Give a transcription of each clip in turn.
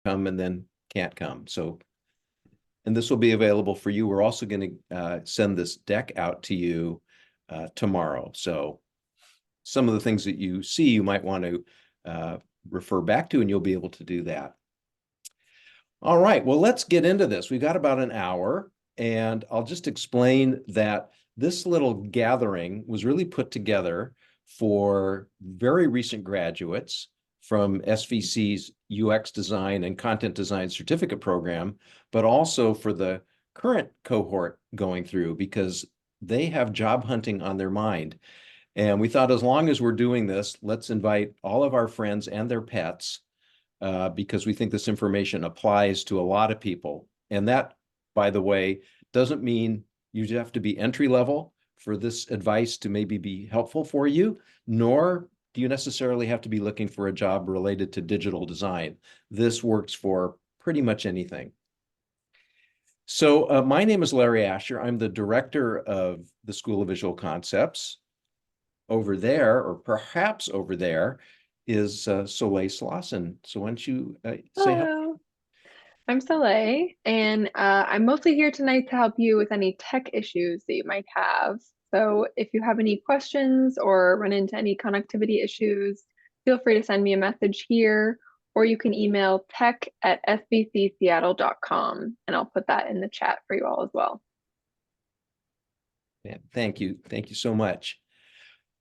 come and then can't come. So, and this will be available for you. We're also going to send this deck out to you tomorrow. So some of the things that you see, you might want to refer back to, and you'll be able to do that. All right, well, let's get into this. We've got about an hour, and I'll just explain that this little gathering was really put together for very recent graduates from SVC's UX Design and Content Design Certificate Program, but also for the current cohort going through, because they have job hunting on their mind. And we thought, as long as we're doing this, let's invite all of our friends and their pets, because we think this information applies to a lot of people. And that, by the way, doesn't mean you have to be entry level for this advice to maybe be helpful for you, nor do you necessarily have to be looking for a job related to digital design. This works for pretty much anything. So my name is Larry Asher. I'm the director of the School of Visual Concepts. Over there, or perhaps over there, is Soleil Slauson. So why don't you say hello? Hello, I'm Soleil, and I'm mostly here tonight to help you with any tech issues that you might have. So if you have any questions or run into any connectivity issues, feel free to send me a message here, or you can email tech@sbcseattle.com, and I'll put that in the chat for you all as well. Yeah, thank you. Thank you so much.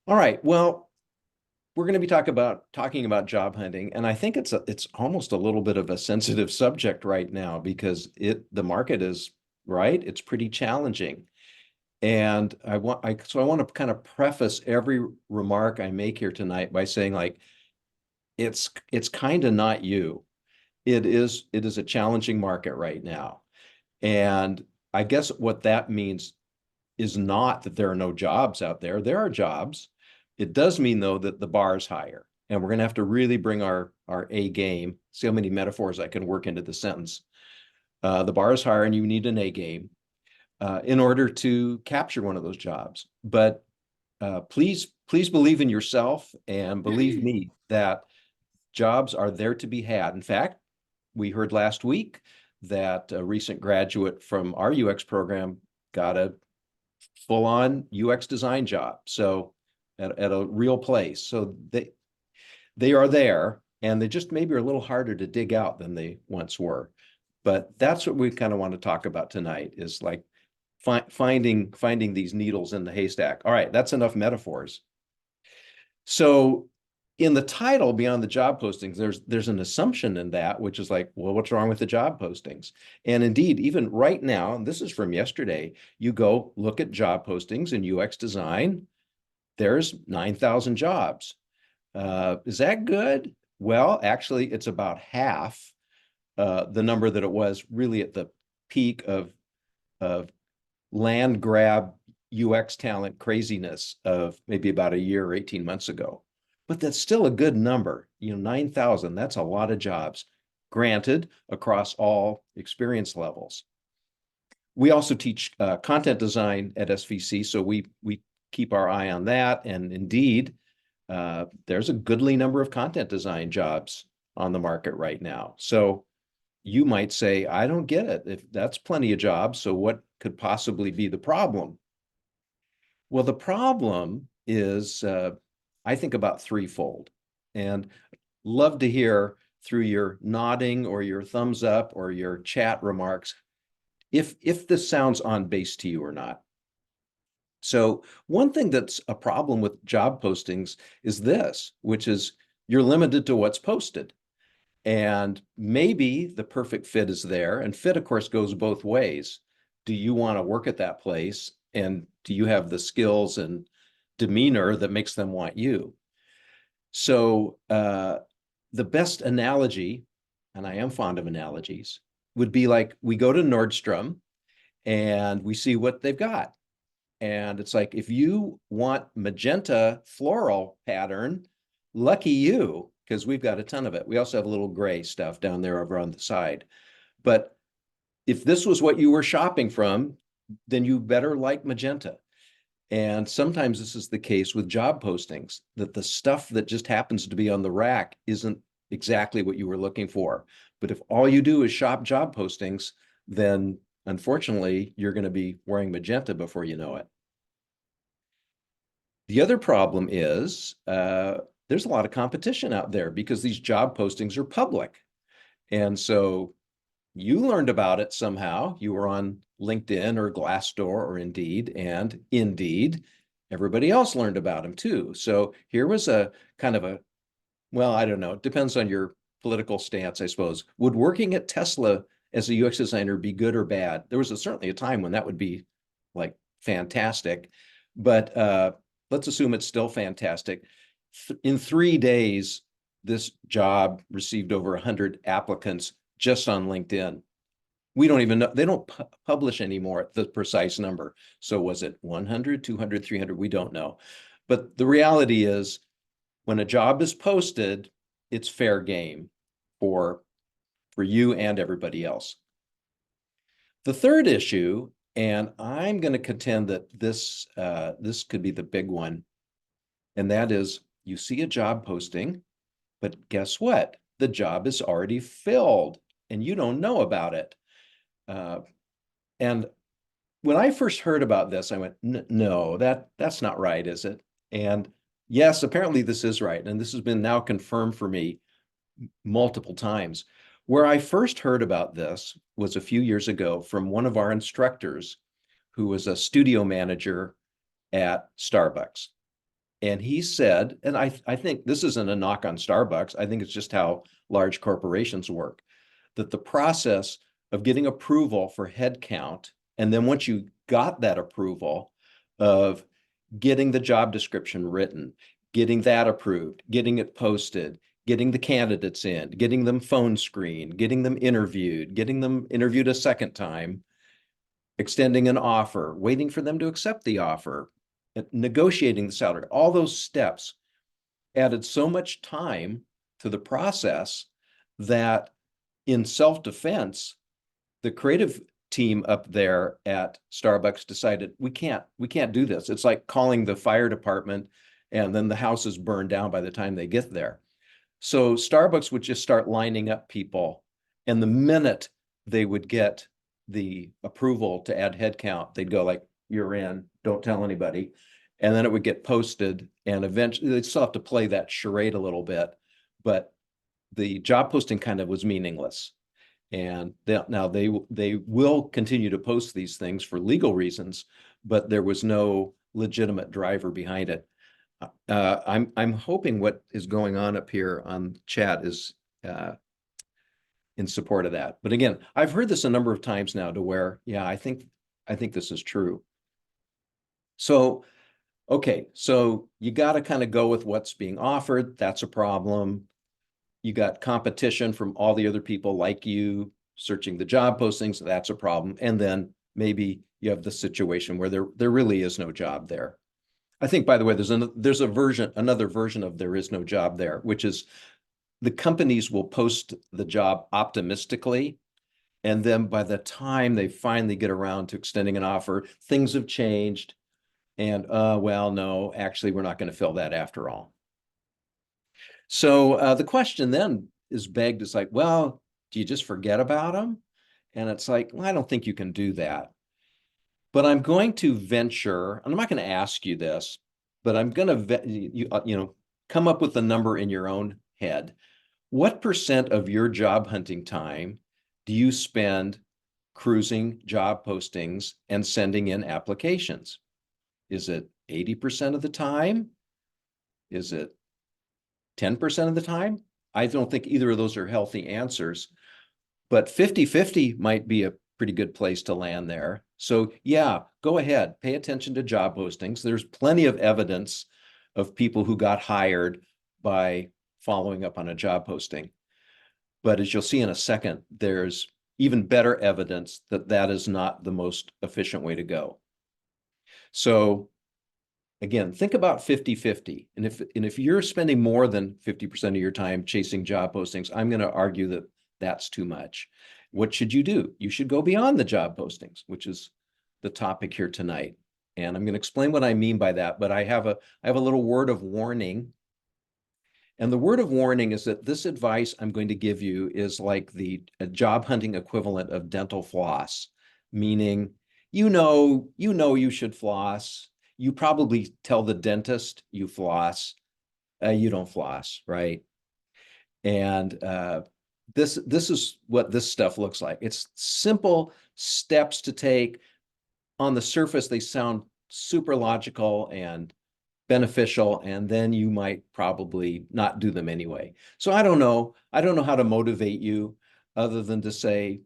All right. Well, we're going to be talking about job hunting, and I think it's almost a little bit of a sensitive subject right now, because the market is right. It's pretty challenging. And I want to kind of preface every remark I make here tonight by saying, like, it's kind of not you. It is a challenging market right now. And I guess what that means is not that there are no jobs out there. There are jobs. It does mean, though, that the bar is higher. And we're going to have to really bring our A game. See how many metaphors I can work into the sentence. The bar is higher, and you need an A game in order to capture one of those jobs. But please believe in yourself, and believe me that jobs are there to be had. In fact, we heard last week that a recent graduate from our UX program got a full-on UX design job, so at a real place. So they are there, and they just maybe are a little harder to dig out than they once were. But that's what we kind of want to talk about tonight, is like finding these needles in the haystack. All right, that's enough metaphors. So in the title, Beyond the Job Postings, there's an assumption in that, which is like, well, what's wrong with the job postings? And indeed, even right now, and this is from yesterday, you go look at job postings in UX design, there's 9,000 jobs. Is that good? Well, actually, it's about half the number that it was really at the peak of land grab UX talent craziness of maybe about a year or 18 months ago. But that's still a good number. 9,000, that's a lot of jobs, granted, across all experience levels. We also teach content design at SVC, so we keep our eye on that. And indeed, there's a goodly number of content design jobs on the market right now. So you might say, I don't get it. If that's plenty of jobs, so what could possibly be the problem? Well, the problem is, I think, about threefold. And love to hear through your nodding or your thumbs up or your chat remarks if this sounds on base to you or not. So one thing that's a problem with job postings is this, which is you're limited to what's posted. And maybe the perfect fit is there. And fit, of course, goes both ways. Do you want to work at that place? And do you have the skills and demeanor that makes them want you? So the best analogy, and I am fond of analogies, would be like we go to Nordstrom and we see what they've got. And it's like, if you want magenta floral pattern, lucky you, because we've got a ton of it. We also have a little gray stuff down there over on the side. But if this was what you were shopping from, then you better like magenta. And sometimes this is the case with job postings, that the stuff that just happens to be on the rack isn't exactly what you were looking for. But if all you do is shop job postings, then unfortunately, you're going to be wearing magenta before you know it. The other problem is there's a lot of competition out there because these job postings are public. And so you learned about it somehow. You were on LinkedIn or Glassdoor or Indeed, and Indeed, everybody else learned about them too. So here was a kind of a, well, I don't know, it depends on your political stance, I suppose. Would working at Tesla as a UX designer be good or bad? There was certainly a time when that would be like fantastic, but let's assume it's still fantastic. In 3 days, this job received over 100 applicants just on LinkedIn. We don't even know, they don't publish anymore the precise number. So was it 100, 200, 300? We don't know. But the reality is when a job is posted, it's fair game for you and everybody else. The third issue, and I'm going to contend that this could be the big one, and that is you see a job posting, but guess what? The job is already filled and you don't know about it. And when I first heard about this, I went, no, that's not right, is it? And yes, apparently this is right. And this has been now confirmed for me multiple times. Where I first heard about this was a few years ago from one of our instructors who was a studio manager at Starbucks. And he said, and I think this isn't a knock on Starbucks, I think it's just how large corporations work, that the process of getting approval for headcount, and then once you got that approval, of getting the job description written, getting that approved, getting it posted, getting the candidates in, getting them phone screened, getting them interviewed a second time, extending an offer, waiting for them to accept the offer, negotiating the salary, all those steps added so much time to the process that in self-defense, the creative team up there at Starbucks decided we can't do this. It's like calling the fire department and then the house is burned down by the time they get there. So Starbucks would just start lining up people, and the minute they would get the approval to add headcount, they'd go like, you're in, don't tell anybody. And then it would get posted, and eventually they'd still have to play that charade a little bit, but the job posting kind of was meaningless. And now they will continue to post these things for legal reasons, but there was no legitimate driver behind it. I'm hoping what is going on up here on chat is in support of that. But again, I've heard this a number of times now to where, yeah, I think this is true. So, okay, so you got to kind of go with what's being offered. That's a problem. You got competition from all the other people like you searching the job postings. That's a problem. And then maybe you have the situation where there really is no job there. I think, by the way, there's another version of there is no job there, which is the companies will post the job optimistically. And then by the time they finally get around to extending an offer, things have changed. And well, no, actually, we're not going to fill that after all. So the question then is begged, is like, well, do you just forget about them? And it's like, well, I don't think you can do that. But I'm going to venture, and I'm not going to ask you this, but I'm going to, come up with a number in your own head. What percent of your job hunting time do you spend cruising job postings and sending in applications? Is it 80% of the time? Is it 10% of the time? I don't think either of those are healthy answers, but 50-50 might be a pretty good place to land there. So yeah, go ahead, pay attention to job postings. There's plenty of evidence of people who got hired by following up on a job posting. But as you'll see in a second, there's even better evidence that that is not the most efficient way to go. So again, think about 50-50. And if you're spending more than 50% of your time chasing job postings, I'm going to argue that that's too much. What should you do? You should go beyond the job postings, which is the topic here tonight. And I'm going to explain what I mean by that, but I have a little word of warning. And the word of warning is that this advice I'm going to give you is like the job hunting equivalent of dental floss, meaning you should floss. You probably tell the dentist you floss. You don't floss, right? And this is what this stuff looks like. It's simple steps to take. On the surface, they sound super logical and beneficial, and then you might probably not do them anyway. So I don't know. I don't know how to motivate you other than to say,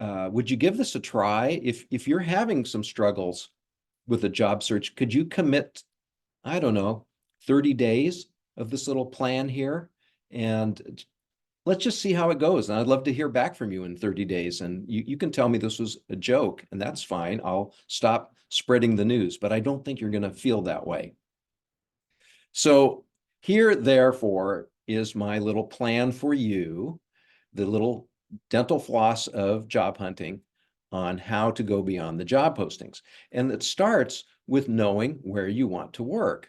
would you give this a try? If you're having some struggles with a job search, could you commit, I don't know, 30 days of this little plan here? And let's just see how it goes. And I'd love to hear back from you in 30 days. And you can tell me this was a joke, and that's fine. I'll stop spreading the news, but I don't think you're going to feel that way. So here, therefore, is my little plan for you, the little dental floss of job hunting on how to go beyond the job postings. And it starts with knowing where you want to work.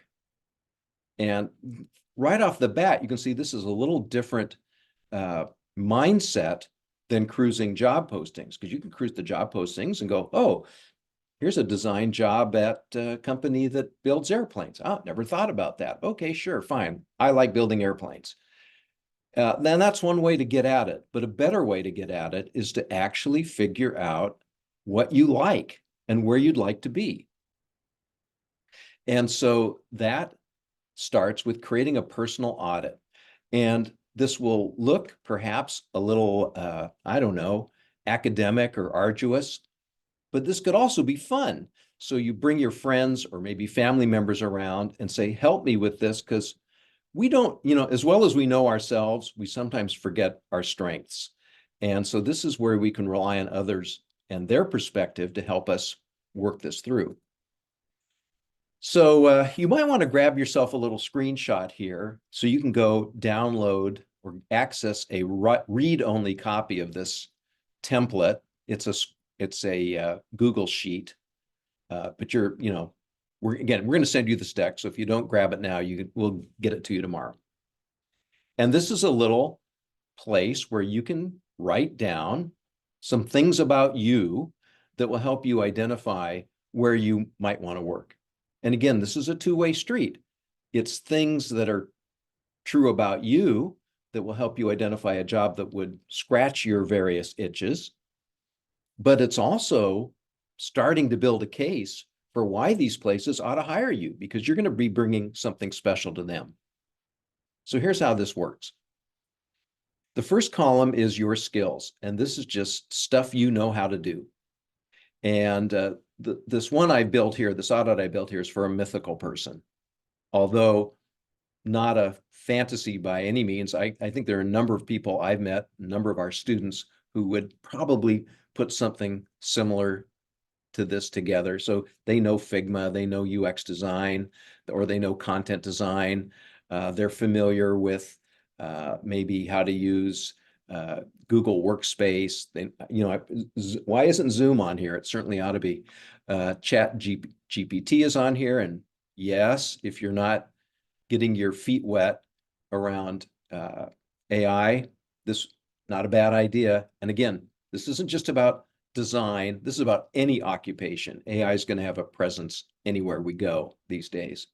And right off the bat, you can see this is a little different mindset than cruising job postings, because you can cruise the job postings and go, oh, here's a design job at a company that builds airplanes. Oh, never thought about that. Okay, sure, fine. I like building airplanes. Then that's one way to get at it. But a better way to get at it is to actually figure out what you like and where you'd like to be. And so that starts with creating a personal audit. And this will look perhaps a little, I don't know, academic or arduous, but this could also be fun. So you bring your friends or maybe family members around and say, help me with this, because we don't, as well as we know ourselves, we sometimes forget our strengths. And so this is where we can rely on others and their perspective to help us work this through. So you might want to grab yourself a little screenshot here so you can go download or access a read-only copy of this template. It's a Google sheet, but we're going to send you the deck. So if you don't grab it now, we'll get it to you tomorrow. And this is a little place where you can write down some things about you that will help you identify where you might want to work. And again, this is a two-way street. It's things that are true about you that will help you identify a job that would scratch your various itches. But it's also starting to build a case for why these places ought to hire you, because you're going to be bringing something special to them. So here's how this works. The first column is your skills, and this is just stuff you know how to do. And this one I built here, this audit I built here, is for a mythical person, although not a fantasy by any means. I think there are a number of people I've met, a number of our students who would probably put something similar to this together. So they know Figma, they know UX design, or they know content design. They're familiar with maybe how to use Google Workspace. Why isn't Zoom on here? It certainly ought to be. GPT is on here. And yes, if you're not getting your feet wet around AI, this is not a bad idea. And again, this isn't just about design. This is about any occupation. AI is going to have a presence anywhere we go these days.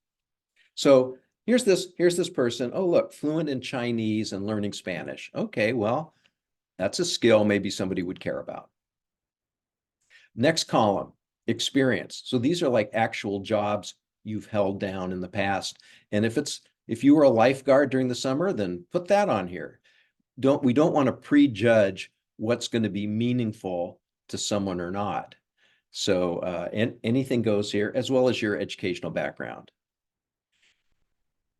So here's this person. Oh, look, fluent in Chinese and learning Spanish. Okay, well, that's a skill maybe somebody would care about. Next column, experience. So these are like actual jobs you've held down in the past. And if you were a lifeguard during the summer, then put that on here. We don't want to prejudge what's going to be meaningful to someone or not. So anything goes here, as well as your educational background.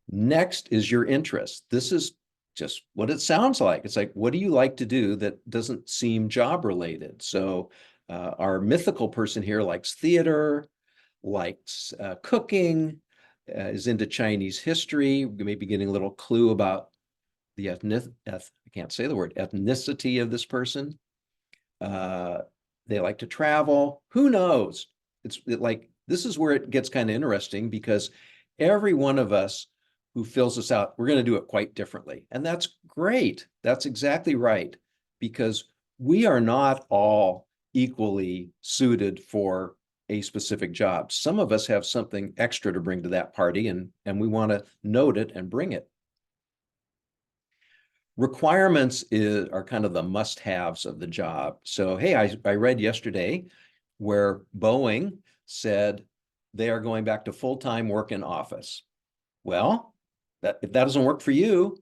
Next is your interest. This is just what it sounds like. It's like, what do you like to do that doesn't seem job related? So our mythical person here likes theater, likes cooking, is into Chinese history. We may be getting a little clue about the I can't say the word, ethnicity of this person. They like to travel. Who knows? This is where it gets kind of interesting, because every one of us who fills us out, we're going to do it quite differently. And that's great. That's exactly right. Because we are not all equally suited for a specific job. Some of us have something extra to bring to that party, and we want to note it and bring it. Requirements are kind of the must-haves of the job. So, hey, I read yesterday where Boeing said they are going back to full-time work in office. Well, if that doesn't work for you,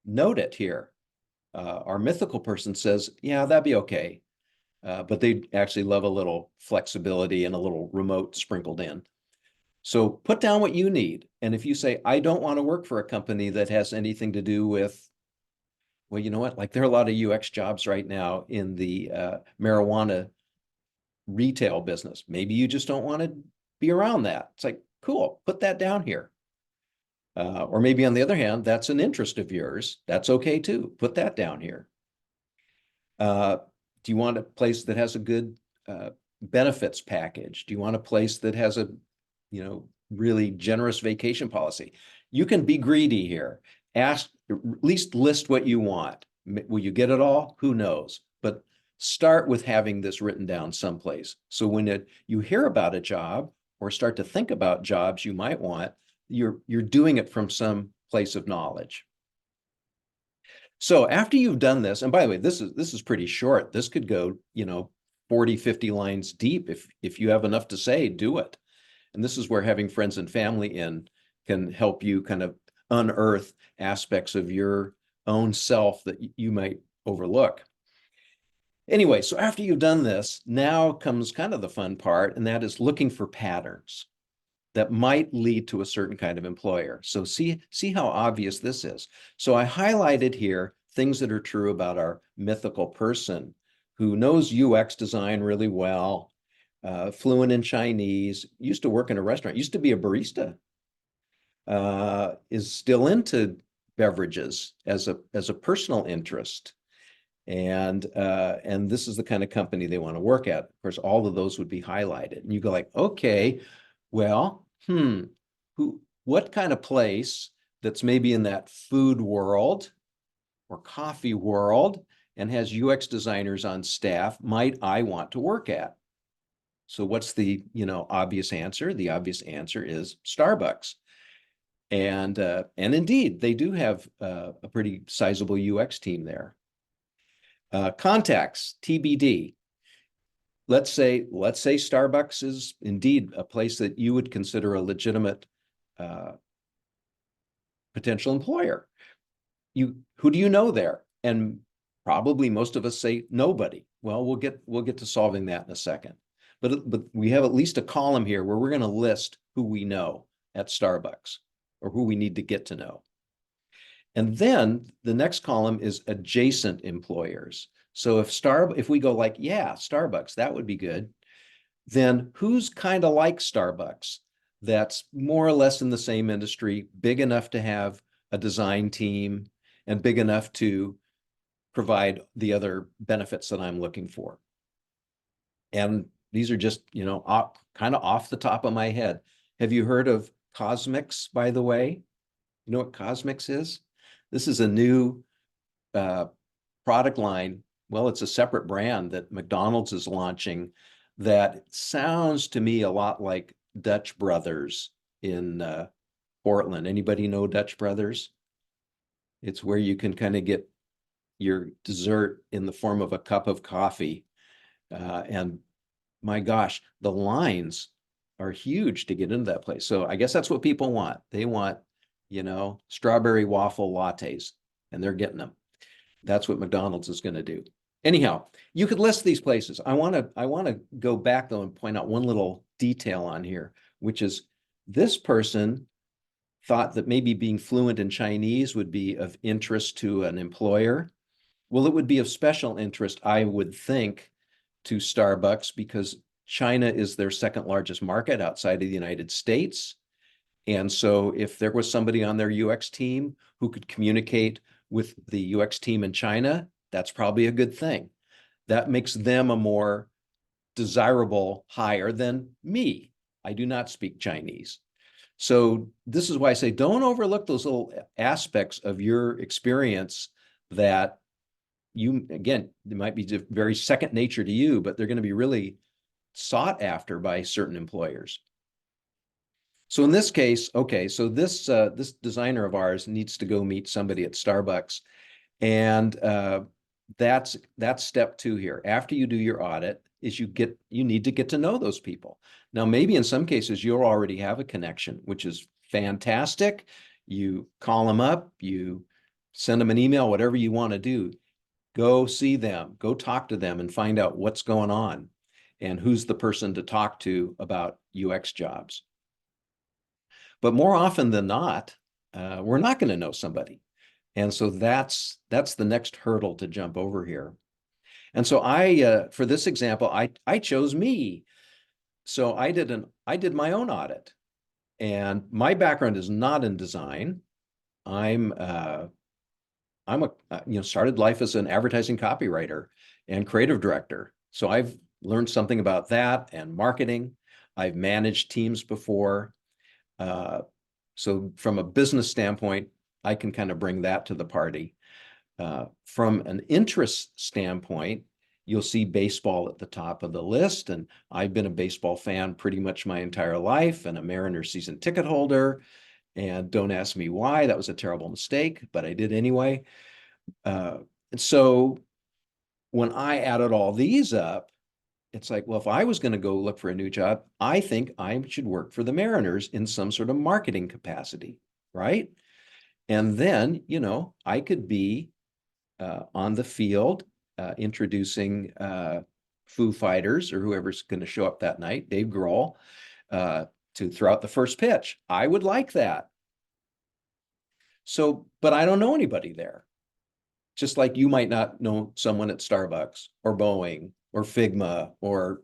note it here. Our mythical person says, yeah, that'd be okay. But they actually love a little flexibility and a little remote sprinkled in. So put down what you need. And if you say, I don't want to work for a company that has anything to do with, well, you know what? Like there are a lot of UX jobs right now in the marijuana retail business. Maybe you just don't want to be around that. It's like, cool, put that down here. Or maybe on the other hand, that's an interest of yours. That's okay too. Put that down here. Do you want a place that has a good benefits package? Do you want a place that has a, really generous vacation policy? You can be greedy here. Ask, at least list what you want. Will you get it all? Who knows? But start with having this written down someplace. So when you hear about a job or start to think about jobs you might want, you're doing it from some place of knowledge. So after you've done this, and by the way, this is pretty short. This could go, 40, 50 lines deep. If you have enough to say, do it. And this is where having friends and family in can help you kind of unearth aspects of your own self that you might overlook. Anyway, so after you've done this, now comes kind of the fun part, and that is looking for patterns that might lead to a certain kind of employer. So see how obvious this is. So I highlighted here things that are true about our mythical person who knows UX design really well, fluent in Chinese, used to work in a restaurant, used to be a barista, is still into beverages as a personal interest. And this is the kind of company they want to work at. Of course, all of those would be highlighted. And you go like, okay, well, what kind of place that's maybe in that food world or coffee world and has UX designers on staff might I want to work at? So what's the, obvious answer? The obvious answer is Starbucks. And indeed, they do have a pretty sizable UX team there. Contacts, TBD. Let's say Starbucks is indeed a place that you would consider a legitimate potential employer. Who do you know there? And probably most of us say nobody. Well, we'll get to solving that in a second. But we have at least a column here where we're going to list who we know at Starbucks or who we need to get to know. And then the next column is adjacent employers. So if we go like, yeah, Starbucks, that would be good, then who's kind of like Starbucks that's more or less in the same industry, big enough to have a design team and big enough to provide the other benefits that I'm looking for. And these are just, kind of off the top of my head. Have you heard of Cosmix, by the way? You know what Cosmix is? This is a new product line. Well, it's a separate brand that McDonald's is launching that sounds to me a lot like Dutch Brothers in Portland. Anybody know Dutch Brothers? It's where you can kind of get your dessert in the form of a cup of coffee. And my gosh, the lines are huge to get into that place. So I guess that's what people want. They want, strawberry waffle lattes, and they're getting them. That's what McDonald's is going to do. Anyhow, you could list these places. I want to go back though and point out one little detail on here, which is this person thought that maybe being fluent in Chinese would be of interest to an employer. Well, it would be of special interest, I would think, to Starbucks because China is their second largest market outside of the United States. And so if there was somebody on their UX team who could communicate with the UX team in China, that's probably a good thing. That makes them a more desirable hire than me. I do not speak Chinese. So this is why I say don't overlook those little aspects of your experience that you, again, they might be very second nature to you, but they're going to be really sought after by certain employers. So in this case, okay, so this designer of ours needs to go meet somebody at Starbucks, and that's step two here. After you do your audit, is you need to get to know those people. Now, maybe in some cases you'll already have a connection, which is fantastic. You call them up, you send them an email, whatever you want to do. Go see them, go talk to them and find out what's going on and who's the person to talk to about UX jobs. But more often than not, we're not going to know somebody. And so that's the next hurdle to jump over here. And so for this example, I chose me. So I did my own audit, and my background is not in design. I'm started life as an advertising copywriter and creative director. So I've learned something about that and marketing. I've managed teams before. So from a business standpoint, I can kind of bring that to the party. From an interest standpoint, you'll see baseball at the top of the list. And I've been a baseball fan pretty much my entire life and a Mariners season ticket holder. And don't ask me why, that was a terrible mistake, but I did anyway. And so when I added all these up, it's like, well, if I was going to go look for a new job, I think I should work for the Mariners in some sort of marketing capacity, right? And then, I could be on the field introducing Foo Fighters or whoever's going to show up that night, Dave Grohl, to throw out the first pitch. I would like that. So, but I don't know anybody there. Just like you might not know someone at Starbucks or Boeing or Figma or,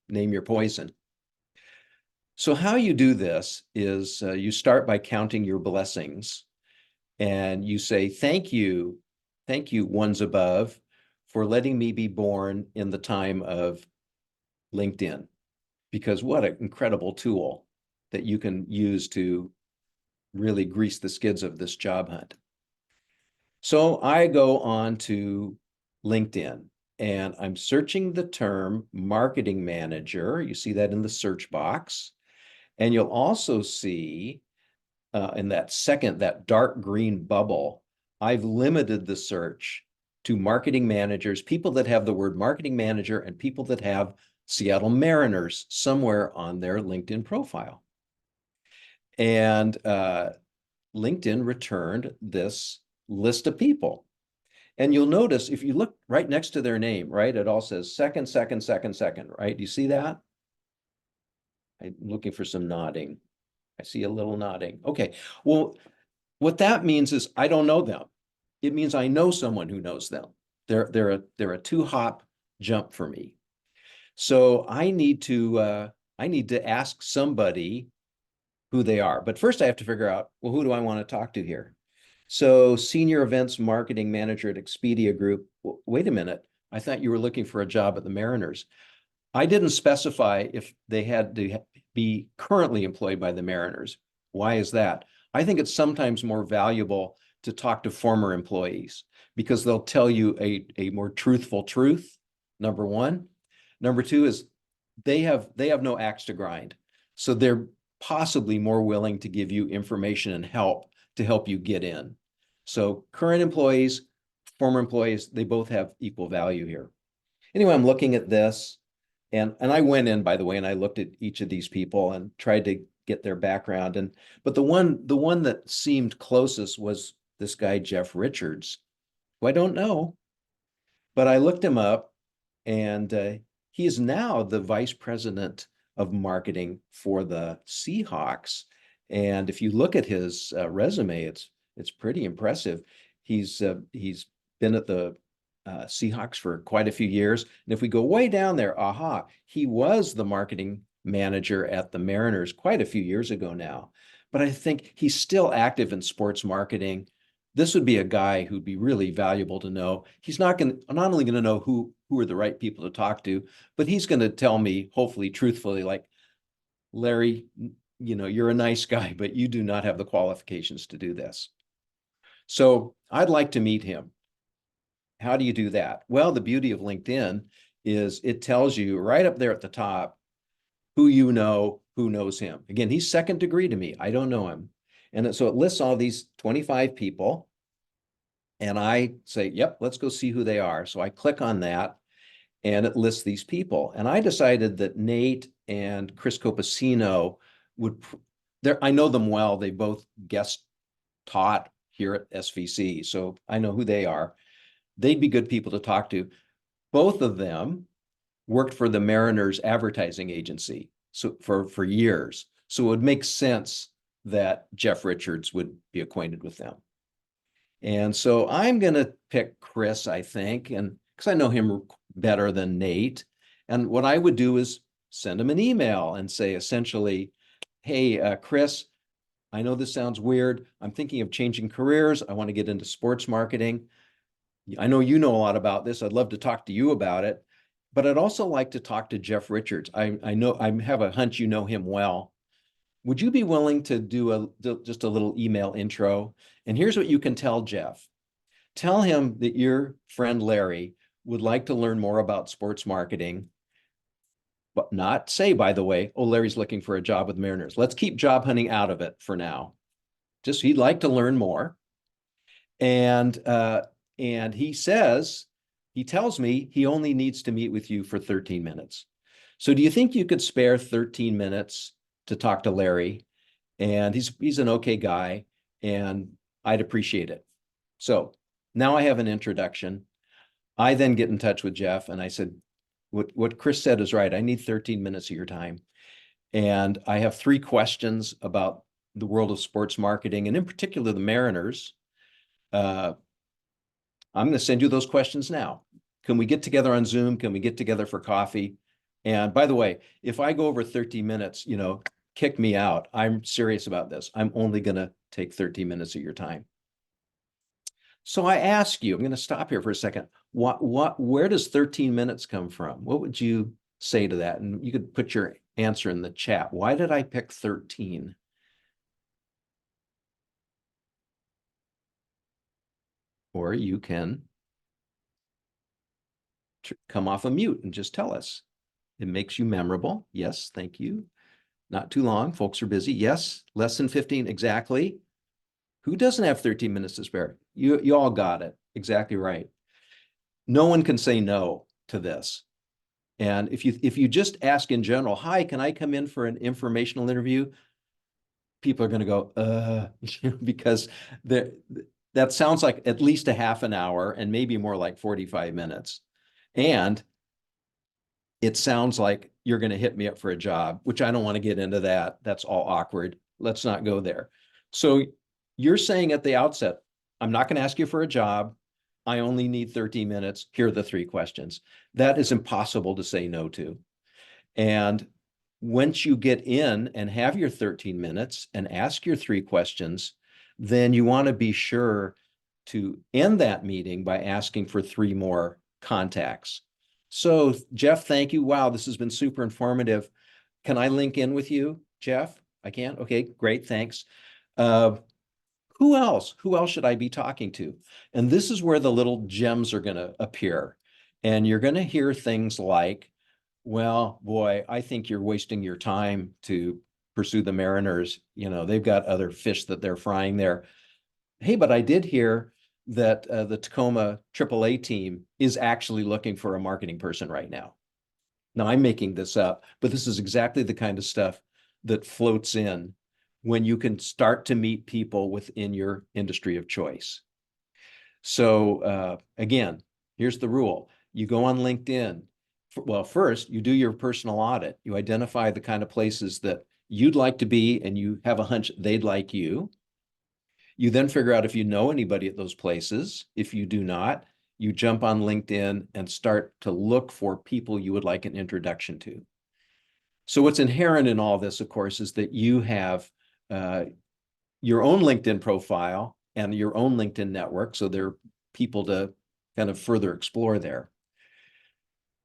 name your poison. So how you do this is you start by counting your blessings and you say, thank you, ones above, for letting me be born in the time of LinkedIn, because what an incredible tool that you can use to really grease the skids of this job hunt. So I go on to LinkedIn and I'm searching the term marketing manager. You see that in the search box. And you'll also see in that dark green bubble, I've limited the search to marketing managers, people that have the word marketing manager and people that have Seattle Mariners somewhere on their LinkedIn profile. And LinkedIn returned this list of people. And you'll notice if you look right next to their name, right, it all says second, right? Do you see that? I'm looking for some nodding. I see a little nodding. Okay. Well, what that means is I don't know them. It means I know someone who knows them. They're a two-hop jump for me. So I need to ask somebody who they are. But first I have to figure out, well, who do I want to talk to here? So senior events marketing manager at Expedia Group. Wait a minute. I thought you were looking for a job at the Mariners. I didn't specify if they had to be currently employed by the Mariners. Why is that? I think it's sometimes more valuable to talk to former employees because they'll tell you a more truthful truth, number one. Number two is they have no axe to grind. So they're possibly more willing to give you information and help to help you get in. So current employees, former employees, they both have equal value here. Anyway, I'm looking at this and I went in, by the way, and I looked at each of these people and tried to get their background. But the one that seemed closest was this guy, Jeff Richards, who I don't know, but I looked him up and he is now the vice president of marketing for the Seahawks. And if you look at his resume, it's pretty impressive. He's been at the Seahawks for quite a few years. And if we go way down there, he was the marketing manager at the Mariners quite a few years ago now. But I think he's still active in sports marketing. This would be a guy who'd be really valuable to know. He's not only going to know who are the right people to talk to, but he's going to tell me, hopefully truthfully, like, Larry, you're a nice guy, but you do not have the qualifications to do this. So I'd like to meet him. How do you do that? Well, the beauty of LinkedIn is it tells you right up there at the top who you know, who knows him. Again, he's second degree to me. I don't know him. And so it lists all these 25 people. And I say, yep, let's go see who they are. So I click on that and it lists these people. And I decided that Nate and Chris Copacino would, I know them well. They both guest taught here at SVC. So I know who they are. They'd be good people to talk to. Both of them worked for the Mariners advertising agency for years. So it would make sense that Jeff Richards would be acquainted with them. And so I'm going to pick Chris, I think, and because I know him better than Nate. And what I would do is send him an email and say essentially, hey, Chris, I know this sounds weird. I'm thinking of changing careers. I want to get into sports marketing. I know you know a lot about this. I'd love to talk to you about it, but I'd also like to talk to Jeff Richards. I know I have a hunch you know him well. Would you be willing to do just a little email intro? And here's what you can tell Jeff. Tell him that your friend Larry would like to learn more about sports marketing, but not say, by the way, oh, Larry's looking for a job with Mariners. Let's keep job hunting out of it for now. Just he'd like to learn more. And he says, he tells me he only needs to meet with you for 13 minutes. So do you think you could spare 13 minutes to talk to Larry? And he's an okay guy, and I'd appreciate it. So now I have an introduction. I then get in touch with Jeff, and I said, what Chris said is right. I need 13 minutes of your time. And I have 3 questions about the world of sports marketing, and in particular, the Mariners. I'm going to send you those questions now. Can we get together on Zoom? Can we get together for coffee? And by the way, if I go over 30 minutes, kick me out. I'm serious about this. I'm only going to take 30 minutes of your time. So I ask you, I'm going to stop here for a second. Where does 13 minutes come from? What would you say to that? And you could put your answer in the chat. Why did I pick 13? Or you can come off a mute and just tell us. It makes you memorable. Yes, thank you. Not too long. Folks are busy. Yes, less than 15. Exactly. Who doesn't have 13 minutes to spare? You all got it. Exactly right. No one can say no to this. And if you just ask in general, hi, can I come in for an informational interview? People are going to go, because that sounds like at least a half an hour and maybe more like 45 minutes. And it sounds like you're going to hit me up for a job, which I don't want to get into that. That's all awkward. Let's not go there. So you're saying at the outset, I'm not going to ask you for a job. I only need 30 minutes. Here are the 3 questions. That is impossible to say no to. And once you get in and have your 13 minutes and ask your 3 questions, then you want to be sure to end that meeting by asking for 3 more contacts. So Jeff, thank you. Wow, this has been super informative. Can I link in with you, Jeff? I can? Okay, great, thanks. Who else? Who else should I be talking to? And this is where the little gems are going to appear. And you're going to hear things like, well, boy, I think you're wasting your time to pursue the Mariners. They've got other fish that they're frying there. Hey, but I did hear that the Tacoma AAA team is actually looking for a marketing person right now. Now, I'm making this up, but this is exactly the kind of stuff that floats in when you can start to meet people within your industry of choice. So again, here's the rule. You go on LinkedIn. Well, first, you do your personal audit. You identify the kind of places that you'd like to be, and you have a hunch they'd like you. You then figure out if you know anybody at those places. If you do not, you jump on LinkedIn and start to look for people you would like an introduction to. So what's inherent in all this, of course, is that you have your own LinkedIn profile and your own LinkedIn network. So there are people to kind of further explore there.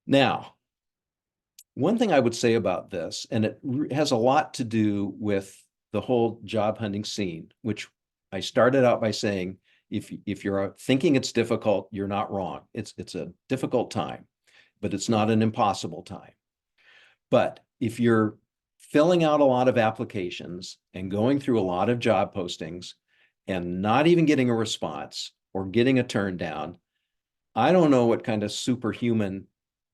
Now, One thing I would say about this, and it has a lot to do with the whole job hunting scene, which I started out by saying, if you're thinking it's difficult, you're not wrong. It's a difficult time, but it's not an impossible time. But if you're filling out a lot of applications and going through a lot of job postings and not even getting a response or getting a turn down, I don't know what kind of superhuman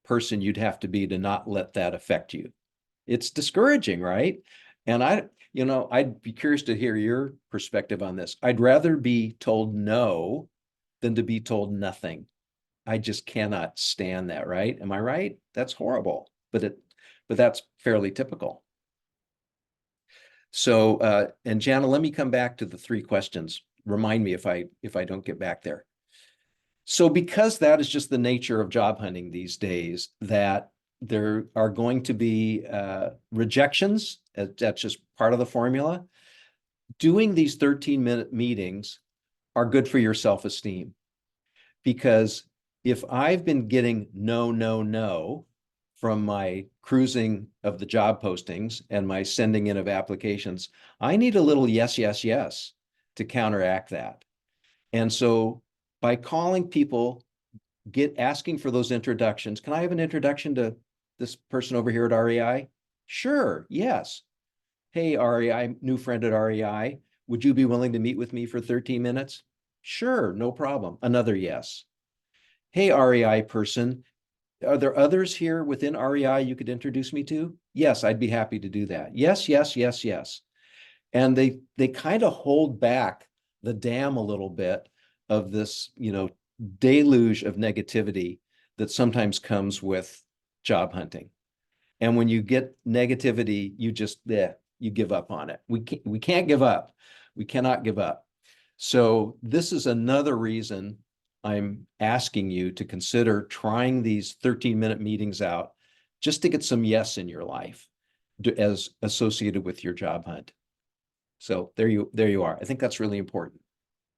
person you'd have to be to not let that affect you. It's discouraging, right? And I'd be curious to hear your perspective on this. I'd rather be told no than to be told nothing. I just cannot stand that, right? Am I right? That's horrible, but that's fairly typical. So, and Jana, let me come back to the three questions. Remind me if I don't get back there. So because that is just the nature of job hunting these days, that there are going to be rejections. That's just part of the formula. Doing these 13-minute meetings are good for your self-esteem, because if I've been getting no, no, no from my cruising of the job postings and my sending in of applications, I need a little yes, yes, yes to counteract that. And so by calling people, asking for those introductions. Can I have an introduction to this person over here at REI? Sure, yes. Hey, REI, new friend at REI, would you be willing to meet with me for 13 minutes? Sure, no problem. Another yes. Hey, REI person, are there others here within REI you could introduce me to? Yes, I'd be happy to do that. Yes, yes, yes, yes. And they kind of hold back the dam a little bit of this, deluge of negativity that sometimes comes with job hunting. And when you get negativity, you give up on it. We can't give up. We cannot give up. So this is another reason I'm asking you to consider trying these 13-minute meetings out just to get some yes in your life as associated with your job hunt. So there you are. I think that's really important.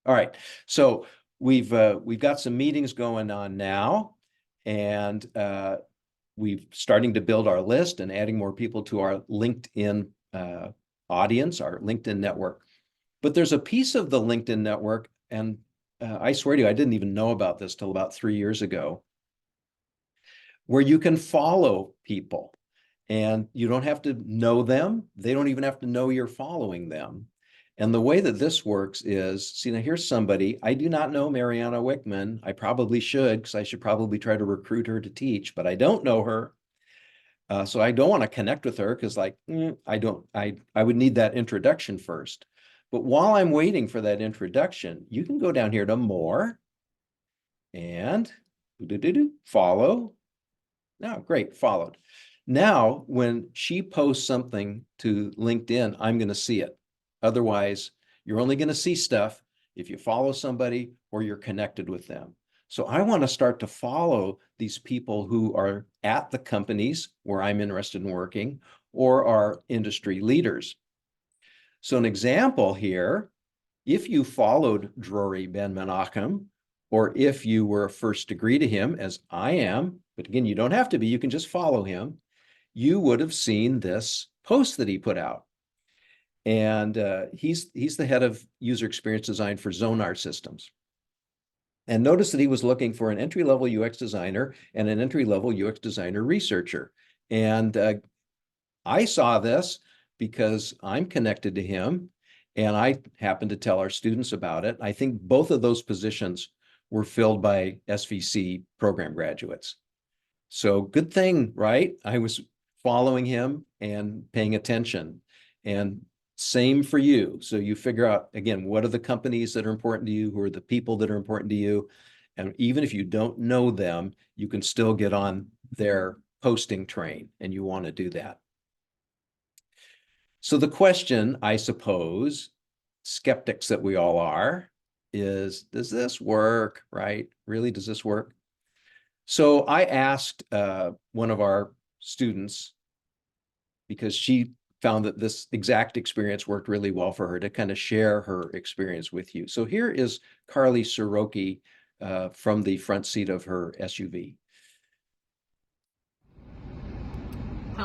All right. So we've got some meetings going on now, and we've starting to build our list and adding more people to our LinkedIn audience, our LinkedIn network. But there's a piece of the LinkedIn network, and I swear to you, I didn't even know about this till about 3 years ago, where you can follow people. And you don't have to know them. They don't even have to know you're following them. And the way that this works is, see, now here's somebody. I do not know Mariana Wickman. I probably should, because I should probably try to recruit her to teach, but I don't know her. So I don't want to connect with her because I would need that introduction first. But while I'm waiting for that introduction, you can go down here to more and follow. Oh, great, followed. Now, when she posts something to LinkedIn, I'm going to see it. Otherwise, you're only going to see stuff if you follow somebody or you're connected with them. So I want to start to follow these people who are at the companies where I'm interested in working or are industry leaders. So an example here, if you followed Drury Ben Menachem, or if you were a first degree to him, as I am, but again, you don't have to be, you can just follow him, you would have seen this post that he put out. And he's the head of user experience design for Zonar Systems. And notice that he was looking for an entry-level UX designer and an entry-level UX designer researcher. And I saw this because I'm connected to him, and I happened to tell our students about it. I think both of those positions were filled by SVC program graduates. So good thing, right? I was following him and paying attention. And same for you. So you figure out, again, what are the companies that are important to you? Who are the people that are important to you? And even if you don't know them, you can still get on their posting train, and you want to do that. So the question, I suppose, skeptics that we all are, is, does this work, right? Really, does this work? So I asked one of our students, because she found that this exact experience worked really well for her, to kind of share her experience with you. So here is Carly Soroki from the front seat of her SUV.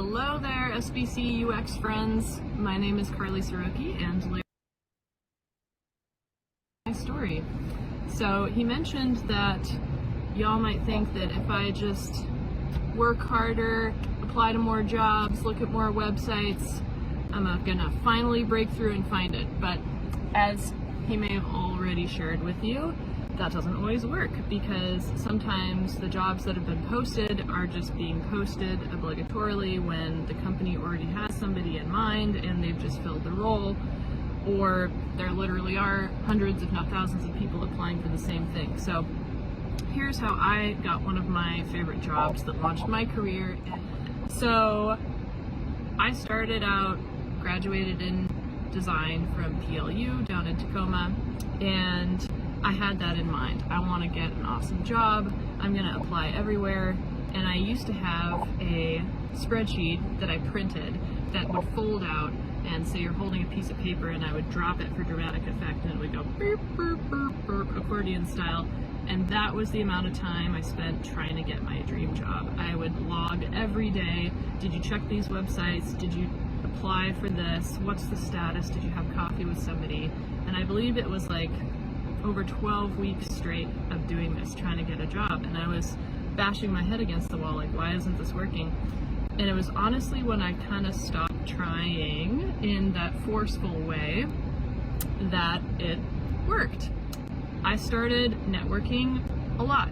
Hello there, SBC UX friends. My name is Carly Soroki, and my story. So he mentioned that y'all might think that if I just work harder, apply to more jobs, look at more websites, I'm gonna finally break through and find it. But as he may have already shared with you, that doesn't always work, because sometimes the jobs that have been posted are just being posted obligatorily when the company already has somebody in mind and they've just filled the role, or there literally are hundreds if not thousands of people applying for the same thing. So here's how I got one of my favorite jobs that launched my career. So I started out, graduated in design from PLU down in Tacoma, and I had that in mind. I want to get an awesome job. I'm going to apply everywhere. And I used to have a spreadsheet that I printed that would fold out, and say you're holding a piece of paper, and I would drop it for dramatic effect, and it would go burp, burp, burp, burp, accordion style. And that was the amount of time I spent trying to get my dream job. I would log every day. Did you check these websites? Did you apply for this? What's the status? Did you have coffee with somebody? And I believe it was like over 12 weeks straight of doing this, trying to get a job. And I was bashing my head against the wall, like, why isn't this working? And it was honestly when I kind of stopped trying in that forceful way that it worked. I started networking a lot.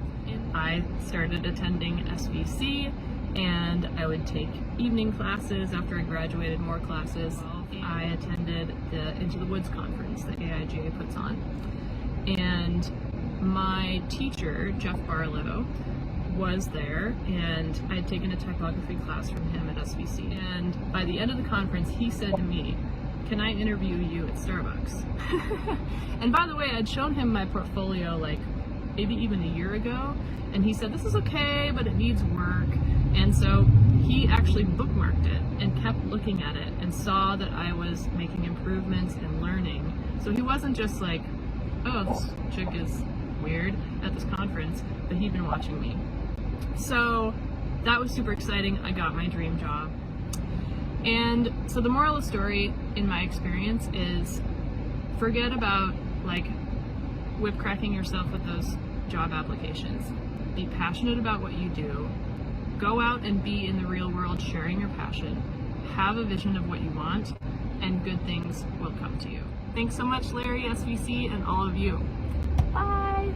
I started attending SVC, and I would take evening classes after I graduated, more classes. I attended the Into the Woods conference that AIGA puts on. And my teacher, Jeff Barlow, was there, and I had taken a typography class from him at SVC. And by the end of the conference, he said to me, "Can I interview you at Starbucks?" And by the way, I'd shown him my portfolio like maybe even a year ago, and he said, "This is okay, but it needs work." And so he actually bookmarked it and kept looking at it and saw that I was making improvements and learning. So he wasn't just like, "Oh, this chick is weird at this conference," but he'd been watching me. So that was super exciting. I got my dream job. And so the moral of the story, in my experience, is forget about like whip cracking yourself with those job applications. Be passionate about what you do. Go out and be in the real world sharing your passion. Have a vision of what you want, and good things will come to you. Thanks so much, Larry, SVC, and all of you. Bye.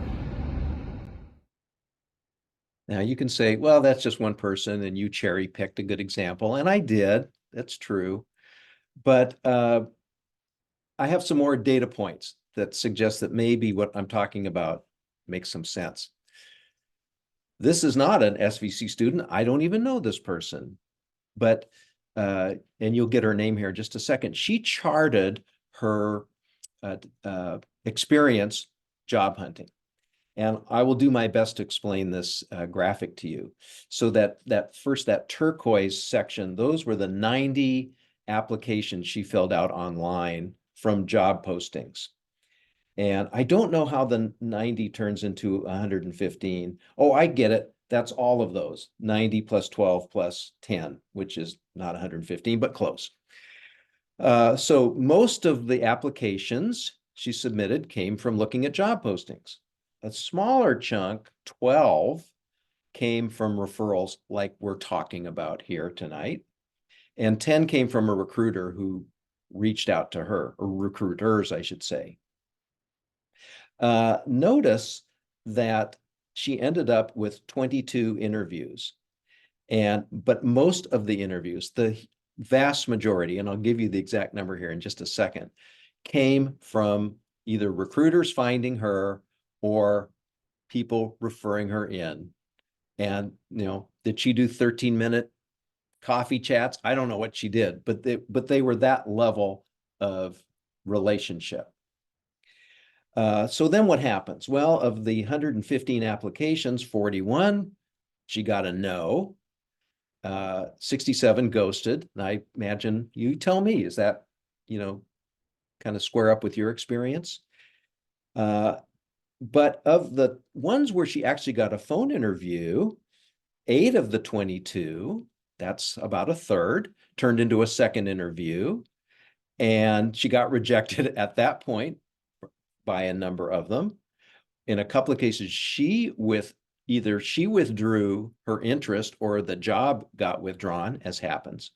Now you can say, well, that's just one person and you cherry picked a good example. And I did, that's true. But I have some more data points that suggest that maybe what I'm talking about makes some sense. This is not an SVC student. I don't even know this person, but, and you'll get her name here in just a second. She charted her experience job hunting. And I will do my best to explain this graphic to you. So that turquoise section, those were the 90 applications she filled out online from job postings. And I don't know how the 90 turns into 115. Oh, I get it. That's all of those. 90 plus 12 plus 10, which is not 115, but close. So most of the applications she submitted came from looking at job postings. A smaller chunk, 12, came from referrals like we're talking about here tonight. And 10 came from a recruiter who reached out to her, or recruiters, I should say. Notice that she ended up with 22 interviews. But most of the interviews, the vast majority, and I'll give you the exact number here in just a second, came from either recruiters finding her or people referring her in. And, did she do 13-minute coffee chats? I don't know what she did, but they were that level of relationship. So then what happens? Well, of the 115 applications, 41, she got a no. 67 ghosted. And I imagine, you tell me, is that, kind of square up with your experience? But of the ones where she actually got a phone interview, 8 of the 22, That's about a third, turned into a second interview. And she got rejected at that point by a number of them. In a couple of cases, either she withdrew her interest or the job got withdrawn, as happens.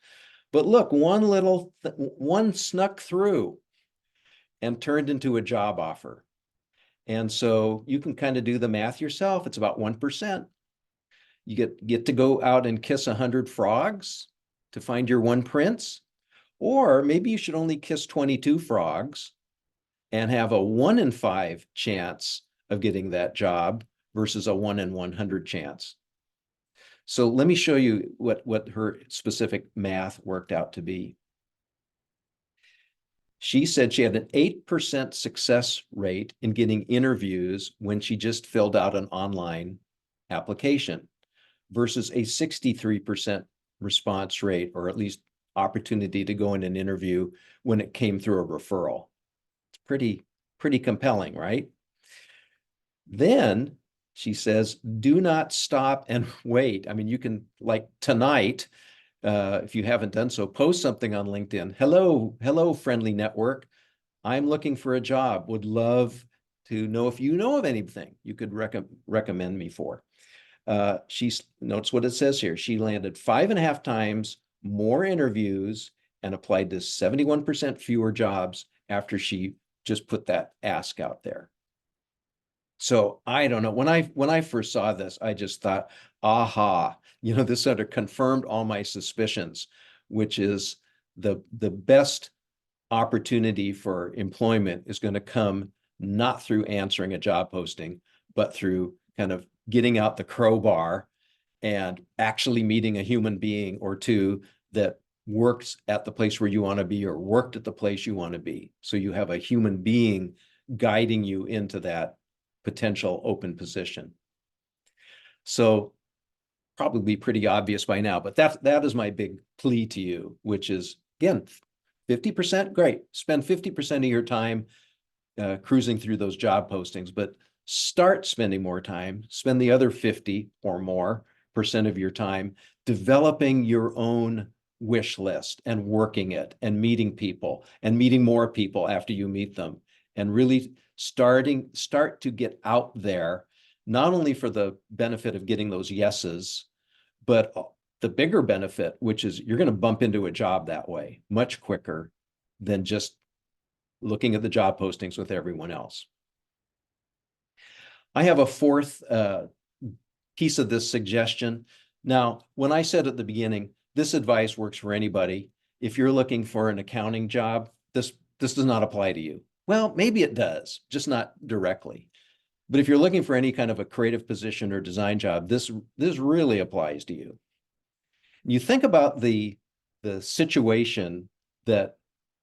But look, one snuck through and turned into a job offer. And so you can kind of do the math yourself. It's about 1%. You get to go out and kiss 100 frogs to find your one prince. Or maybe you should only kiss 22 frogs and have a 1 in 5 chance of getting that job versus a 1 in 100 chance. So let me show you what her specific math worked out to be. She said she had an 8% success rate in getting interviews when she just filled out an online application versus a 63% response rate, or at least opportunity to go in an interview when it came through a referral. It's pretty compelling, right? Then she says, do not stop and wait. I mean, you can, like tonight, if you haven't done so, post something on LinkedIn. Hello, friendly network. I'm looking for a job. Would love to know if you know of anything you could recommend me for. She notes what it says here. She landed 5.5 times more interviews and applied to 71% fewer jobs after she just put that ask out there. So I don't know. When I first saw this, I just thought, aha, this sort of confirmed all my suspicions, which is the best opportunity for employment is going to come not through answering a job posting, but through kind of getting out the crowbar and actually meeting a human being or two that works at the place where you want to be or worked at the place you want to be. So you have a human being guiding you into that potential open position. So probably pretty obvious by now, but that is my big plea to you, which is, again, 50%, great. Spend 50% of your time cruising through those job postings, but start spending more time, spend the other 50 or more % of your time developing your own wish list and working it and meeting people and meeting more people after you meet them, and really start to get out there, not only for the benefit of getting those yeses, but the bigger benefit, which is you're going to bump into a job that way much quicker than just looking at the job postings with everyone else. I have a fourth piece of this suggestion. Now, when I said at the beginning, this advice works for anybody. If you're looking for an accounting job, this does not apply to you. Well, maybe it does, just not directly. But if you're looking for any kind of a creative position or design job, this really applies to you. You think about the situation that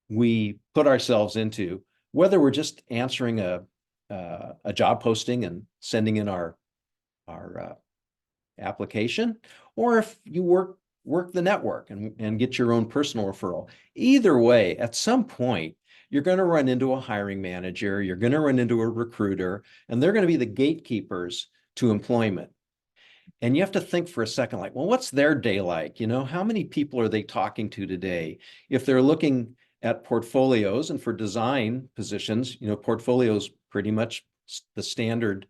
we put ourselves into, whether we're just answering a job posting and sending in our application, or if you work the network and get your own personal referral. Either way, at some point, you're going to run into a hiring manager, you're going to run into a recruiter, and they're going to be the gatekeepers to employment. And you have to think for a second, like, well, what's their day like? How many people are they talking to today? If they're looking at portfolios, and for design positions, portfolios pretty much the standard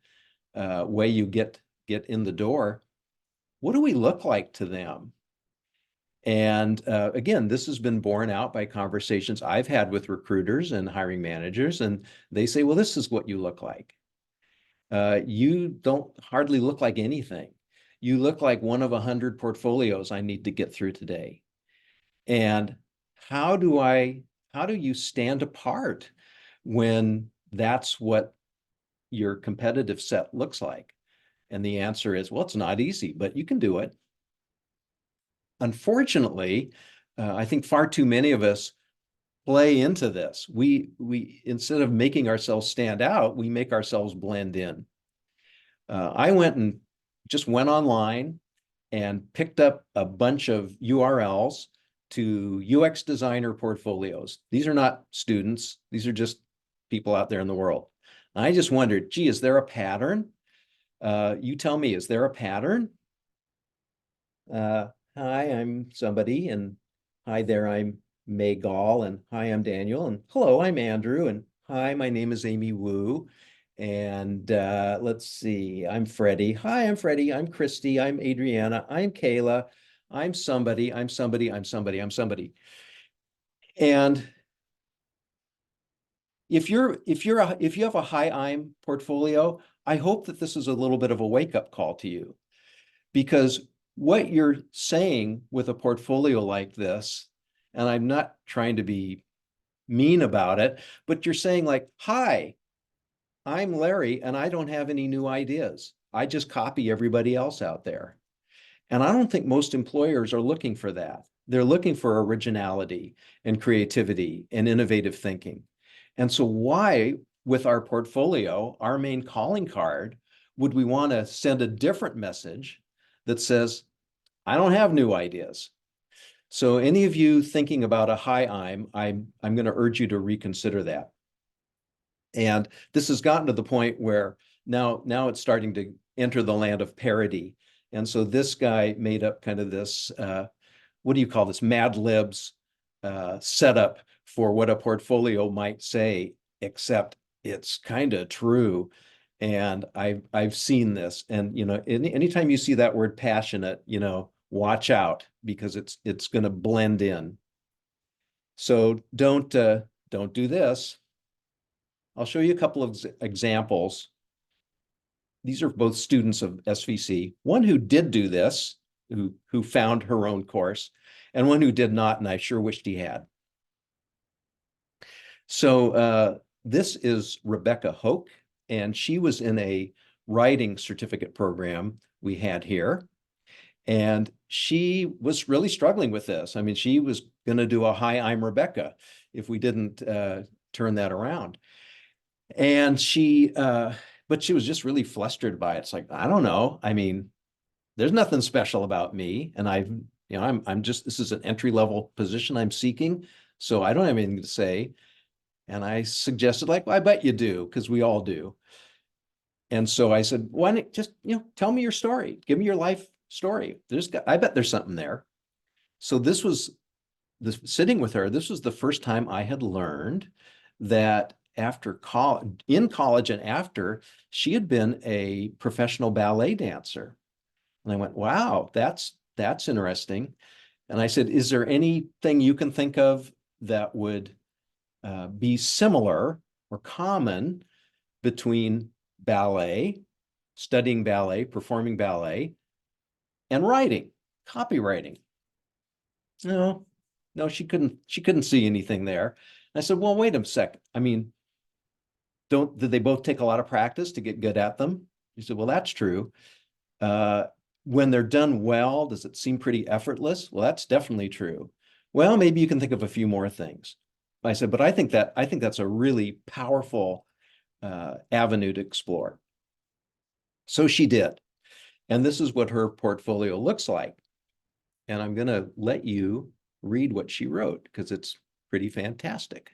way you get in the door. What do we look like to them? And again, this has been borne out by conversations I've had with recruiters and hiring managers, and they say, well, this is what you look like. You don't hardly look like anything. You look like one of 100 portfolios I need to get through today. And how do you stand apart when that's what your competitive set looks like? And the answer is, well, it's not easy, but you can do it. Unfortunately, I think far too many of us play into this. We instead of making ourselves stand out, we make ourselves blend in. I went online and picked up a bunch of URLs to UX designer portfolios. These are not students. These are just people out there in the world. And I just wondered, gee, is there a pattern? You tell me, is there a pattern? hi, I'm somebody, and hi there, I'm May Gall, and hi, I'm Daniel, and hello, I'm Andrew, and hi, my name is Amy Wu. And let's see, I'm Freddie. Hi, I'm Freddie. I'm Christy. I'm Adriana. I'm Kayla. I'm somebody. I'm somebody. I'm somebody. I'm somebody. And if you have a high I'm portfolio, I hope that this is a little bit of a wake-up call to you, because what you're saying with a portfolio like this, and I'm not trying to be mean about it, but you're saying like, hi, I'm Larry and I don't have any new ideas. I just copy everybody else out there. And I don't think most employers are looking for that. They're looking for originality and creativity and innovative thinking. And so why, with our portfolio, our main calling card, would we want to send a different message that says, I don't have new ideas? So any of you thinking about a high I'm going to urge you to reconsider that. And this has gotten to the point where now it's starting to enter the land of parody. And so this guy made up kind of this, what do you call this, Mad Libs setup for what a portfolio might say, except it's kind of true. And I've seen this, and anytime you see that word passionate, watch out, because it's going to blend in. So don't do this. I'll show you a couple of examples. These are both students of SVC. One who did do this, who found her own course, and one who did not, and I sure wished he had. So this is Rebecca Hoke, and she was in a writing certificate program we had here. And she was really struggling with this. I mean, she was going to do a hi, I'm Rebecca if we didn't turn that around. And but she was just really flustered by it. It's like, I don't know. I mean, there's nothing special about me. And I'm just, this is an entry-level position I'm seeking. So I don't have anything to say. And I suggested, like, well, I bet you do, because we all do. And so I said, why don't just, tell me your story. Give me your life story. I bet there's something there. So this was sitting with her. This was the first time I had learned that in college and after, she had been a professional ballet dancer. And I went, wow, that's interesting. And I said, is there anything you can think of that would be similar or common between ballet, studying ballet, performing ballet, and writing, copywriting? No, she couldn't see anything there. And I said, well, wait a second. I mean, did they both take a lot of practice to get good at them? He said, well, that's true. When they're done well, does it seem pretty effortless? Well, that's definitely true. Well, maybe you can think of a few more things. I said, but I think that's a really powerful avenue to explore. So she did. And this is what her portfolio looks like. And I'm going to let you read what she wrote, because it's pretty fantastic.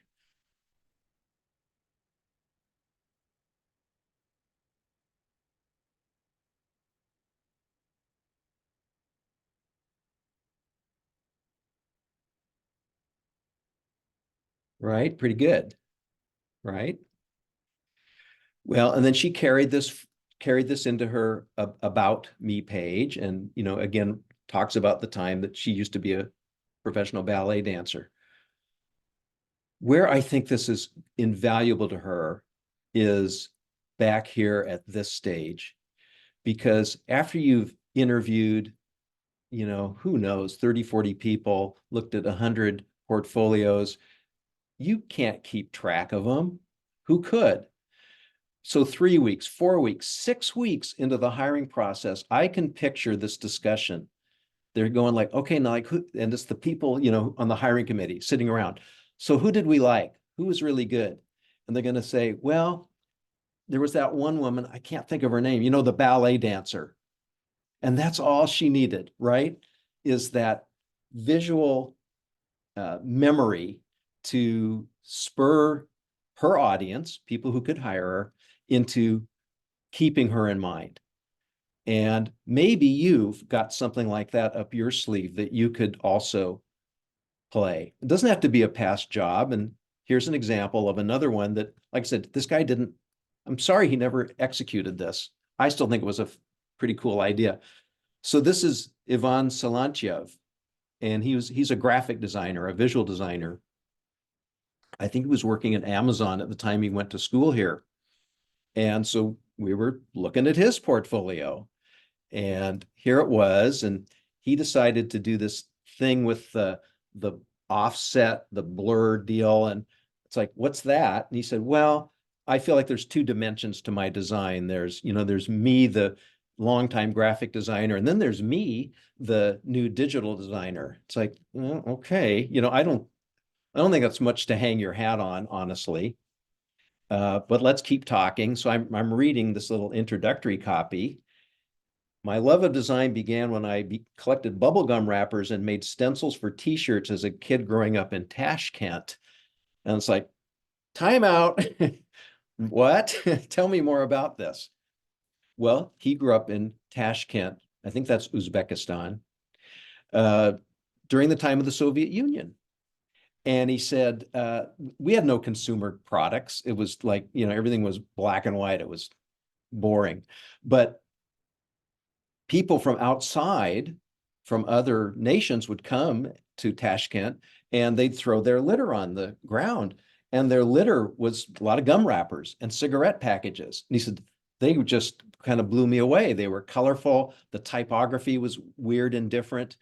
Right? Pretty good. Right? Well, and then she carried this into her about me page, and again talks about the time that she used to be a professional ballet dancer. Where I think this is invaluable to her is back here at this stage, because after you've interviewed, who knows, 30, 40 people, looked at 100 portfolios, you can't keep track of them. Who could? So 3 weeks, 4 weeks, 6 weeks into the hiring process, I can picture this discussion. They're going like, okay, now like who, and it's the people, on the hiring committee sitting around. So who did we like? Who was really good? And they're going to say, well, there was that one woman, I can't think of her name, the ballet dancer. And that's all she needed, right? Is that visual memory to spur her audience, people who could hire her, into keeping her in mind. And maybe you've got something like that up your sleeve that you could also play. It doesn't have to be a past job. And here's an example of another one that, like I said, this guy didn't, I'm sorry he never executed this. I still think it was a pretty cool idea. So this is Ivan Silantyev, and he's a graphic designer, a visual designer. I think he was working at Amazon at the time he went to school here. And so we were looking at his portfolio, and here it was. And he decided to do this thing with the offset, the blur deal. And it's like, what's that? And he said, well, I feel like there's two dimensions to my design. There's me, the longtime graphic designer, and then there's me, the new digital designer. It's like, well, okay, I don't think that's much to hang your hat on, honestly. But let's keep talking. So I'm reading this little introductory copy. My love of design began when I collected bubblegum wrappers and made stencils for t-shirts as a kid growing up in Tashkent. And it's like, time out. What? Tell me more about this. Well, he grew up in Tashkent. I think that's Uzbekistan, during the time of the Soviet Union. And he said, we had no consumer products. It was like, everything was black and white. It was boring. But people from outside, from other nations, would come to Tashkent and they'd throw their litter on the ground. And their litter was a lot of gum wrappers and cigarette packages. And he said, they just kind of blew me away. They were colorful. The typography was weird and different.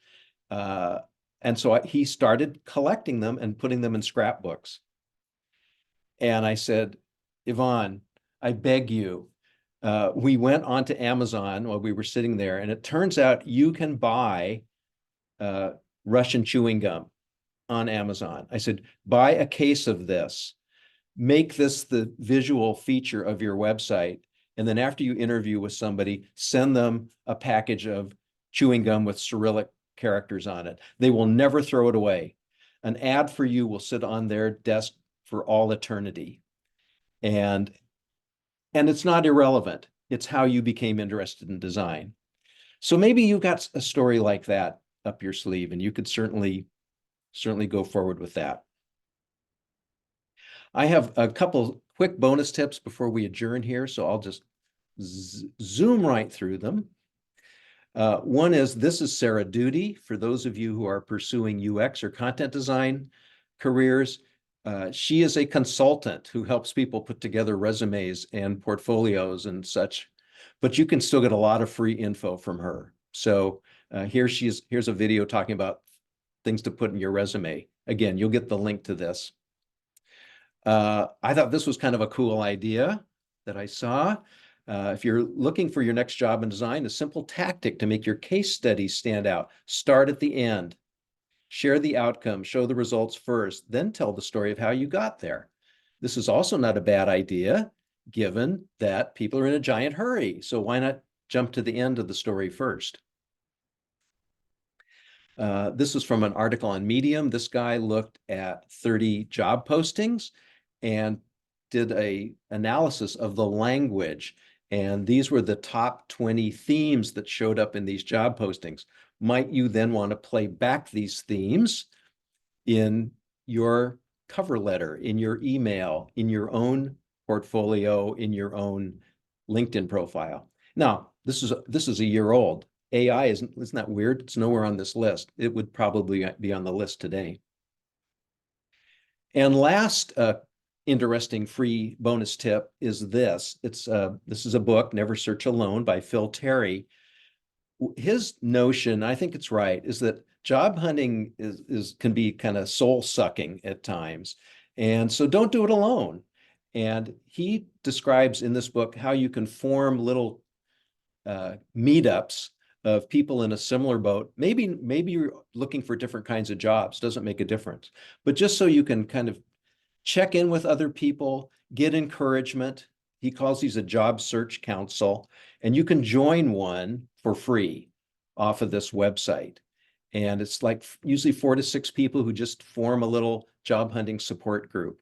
And so he started collecting them and putting them in scrapbooks. And I said, Ivan, I beg you. We went onto Amazon while we were sitting there, and it turns out you can buy Russian chewing gum on Amazon. I said, buy a case of this, make this the visual feature of your website. And then after you interview with somebody, send them a package of chewing gum with Cyrillic characters on it. They will never throw it away. An ad for you will sit on their desk for all eternity. And it's not irrelevant. It's how you became interested in design. So maybe you've got a story like that up your sleeve, and you could certainly go forward with that. I have a couple quick bonus tips before we adjourn here, so I'll just zoom right through them. One is, this is Sarah Duty. For those of you who are pursuing UX or content design careers, she is a consultant who helps people put together resumes and portfolios and such, but you can still get a lot of free info from her. So here's a video talking about things to put in your resume. Again, you'll get the link to this. I thought this was kind of a cool idea that I saw. If you're looking for your next job in design, a simple tactic to make your case studies stand out: start at the end, share the outcome, show the results first, then tell the story of how you got there. This is also not a bad idea, given that people are in a giant hurry. So why not jump to the end of the story first? This is from an article on Medium. This guy looked at 30 job postings and did an analysis of the language. And these were the top 20 themes that showed up in these job postings. Might you then want to play back these themes in your cover letter, in your email, in your own portfolio, in your own LinkedIn profile? Now, this is a year old. AI isn't that weird? It's nowhere on this list. It would probably be on the list today. And last interesting free bonus tip is this. This is a book, Never Search Alone, by Phil Terry. His notion, I think it's right, is that job hunting can be kind of soul-sucking at times. And so don't do it alone. And he describes in this book how you can form little meetups of people in a similar boat. Maybe you're looking for different kinds of jobs, doesn't make a difference. But just so you can kind of check in with other people, get encouragement. He calls these a job search council, and you can join one for free off of this website. And it's like usually 4 to 6 people who just form a little job hunting support group.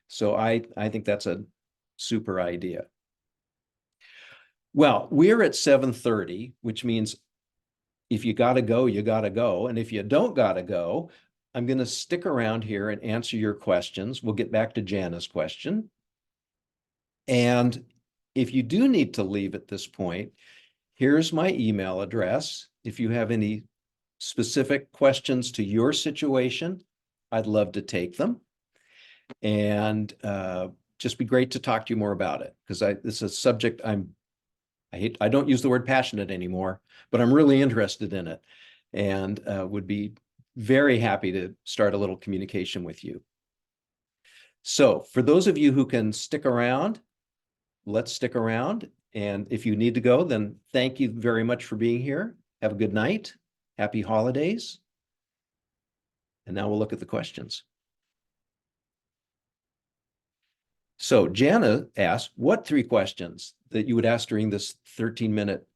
So I think that's a super idea. Well, we're at 7:30, which means if you got to go, you got to go. And if you don't got to go, I'm going to stick around here and answer your questions. We'll get back to Jana's question. And if you do need to leave at this point, here's my email address. If you have any specific questions to your situation, I'd love to take them. And just be great to talk to you more about it, because this is a subject I don't use the word passionate anymore, but I'm really interested in it, and would be very happy to start a little communication with you. So for those of you who can stick around, let's stick around. And if you need to go, then thank you very much for being here. Have a good night. Happy holidays. And now we'll look at the questions. So Jana asked, what 3 questions that you would ask during this 13-minute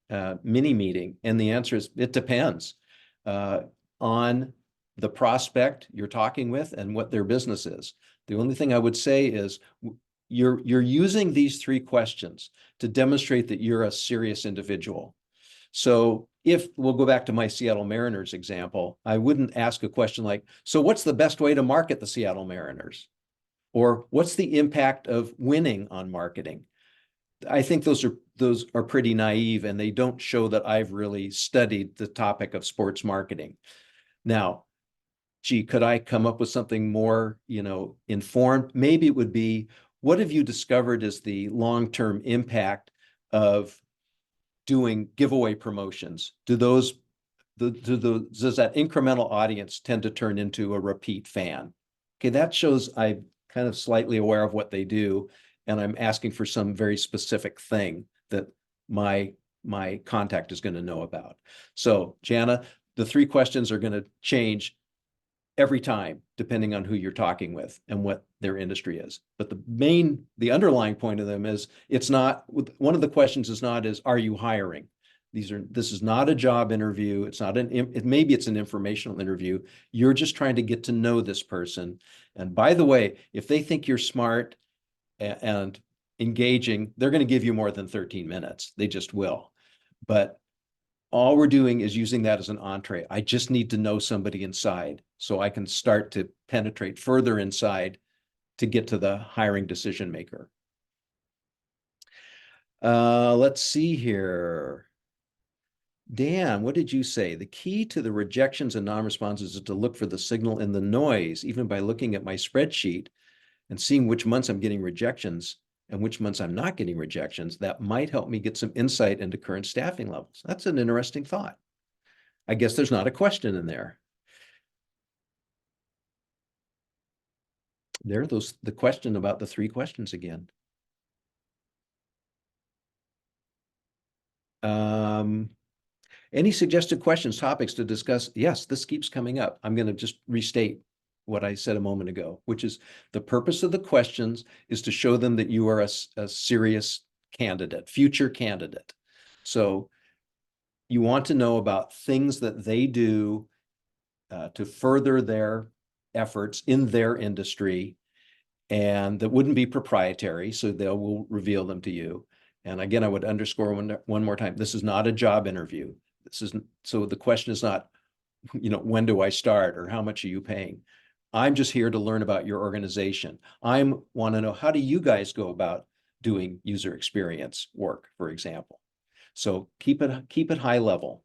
mini meeting? And the answer is, it depends on the prospect you're talking with and what their business is. The only thing I would say is you're using these 3 questions to demonstrate that you're a serious individual. So if we'll go back to my Seattle Mariners example, I wouldn't ask a question like, so what's the best way to market the Seattle Mariners? Or what's the impact of winning on marketing? I think those are pretty naive, and they don't show that I've really studied the topic of sports marketing. Now, gee, could I come up with something more, informed? Maybe it would be, what have you discovered is the long-term impact of doing giveaway promotions? Does that incremental audience tend to turn into a repeat fan? Okay, that shows I'm kind of slightly aware of what they do, and I'm asking for some very specific thing that my contact is going to know about. So Jana, the 3 questions are going to change every time, depending on who you're talking with and what their industry is. But the underlying point of them is, it's not, one of the questions is, are you hiring? This is not a job interview. It's not maybe it's an informational interview. You're just trying to get to know this person. And by the way, if they think you're smart and engaging, they're going to give you more than 13 minutes. They just will. But all we're doing is using that as an entree. I just need to know somebody inside so I can start to penetrate further inside to get to the hiring decision maker. Let's see here. Dan, what did you say? The key to the rejections and non-responses is to look for the signal in the noise, even by looking at my spreadsheet and seeing which months I'm getting rejections and which months I'm not getting rejections. That might help me get some insight into current staffing levels. That's an interesting thought. I guess there's not a question in there. The question about the 3 questions again. Any suggested questions, topics to discuss? Yes, this keeps coming up. I'm going to just restate what I said a moment ago, which is the purpose of the questions is to show them that you are a serious candidate, future candidate. So you want to know about things that they do to further their efforts in their industry, and that wouldn't be proprietary, so they will reveal them to you. And again, I would underscore one more time, this is not a job interview. So the question is not, when do I start or how much are you paying? I'm just here to learn about your organization. I want to know, how do you guys go about doing user experience work, for example? So keep it high level.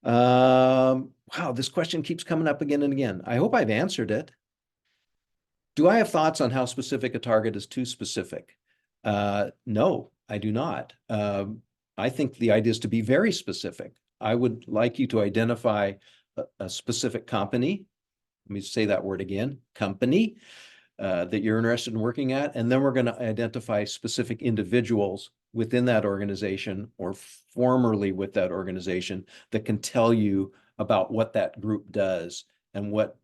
Wow, this question keeps coming up again and again. I hope I've answered it. Do I have thoughts on how specific a target is too specific? No, I do not. I think the idea is to be very specific. I would like you to identify a specific company. Let me say that word again, company, that you're interested in working at. And then we're going to identify specific individuals within that organization or formerly with that organization that can tell you about what that group does and what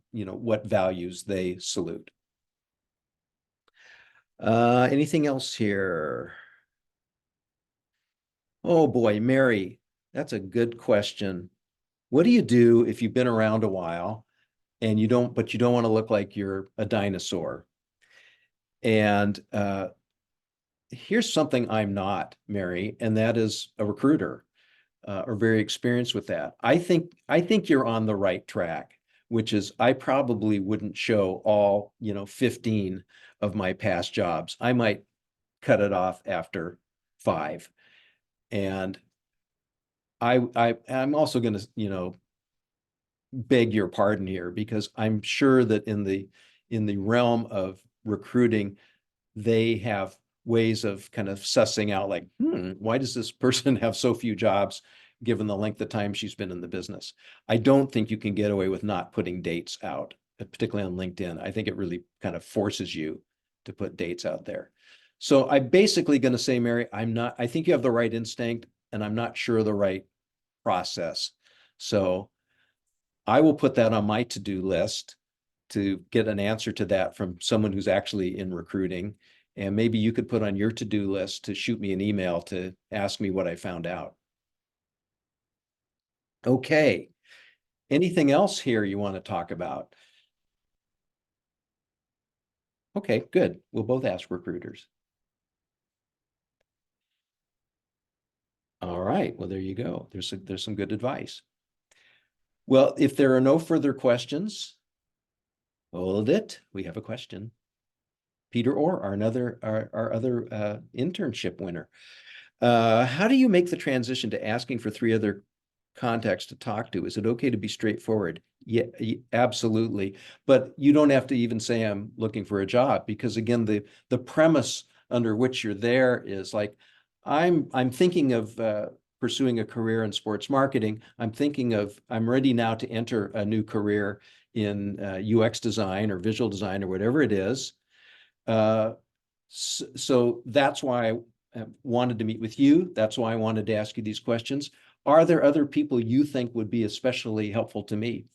values they salute. Anything else here? Oh boy, Mary, that's a good question. What do you do if you've been around a while and you don't want to look like you're a dinosaur? And here's something I'm not, Mary, and that is a recruiter, or very experienced with that. I think you're on the right track, which is I probably wouldn't show all, 15 of my past jobs. I might cut it off after 5. And I'm also going to, beg your pardon here, because I'm sure that in the realm of recruiting, they have ways of kind of sussing out, like, why does this person have so few jobs given the length of time she's been in the business? I don't think you can get away with not putting dates out, particularly on LinkedIn. I think it really kind of forces you to put dates out there. So I'm basically going to say, Mary, I think you have the right instinct, and I'm not sure of the right process. So I will put that on my to-do list to get an answer to that from someone who's actually in recruiting. And maybe you could put on your to-do list to shoot me an email to ask me what I found out. Okay. Anything else here you want to talk about? Okay, good. We'll both ask recruiters. All right. Well, there you go. There's some good advice. Well, if there are no further questions, hold it. We have a question. Peter Orr, our other internship winner. How do you make the transition to asking for 3 other contacts to talk to? Is it okay to be straightforward? Yeah, absolutely. But you don't have to even say I'm looking for a job, because again, the premise under which you're there is like, I'm thinking of pursuing a career in sports marketing. I'm ready now to enter a new career in UX design or visual design or whatever it is. So that's why I wanted to meet with you. That's why I wanted to ask you these questions. Are there other people you think would be especially helpful to me?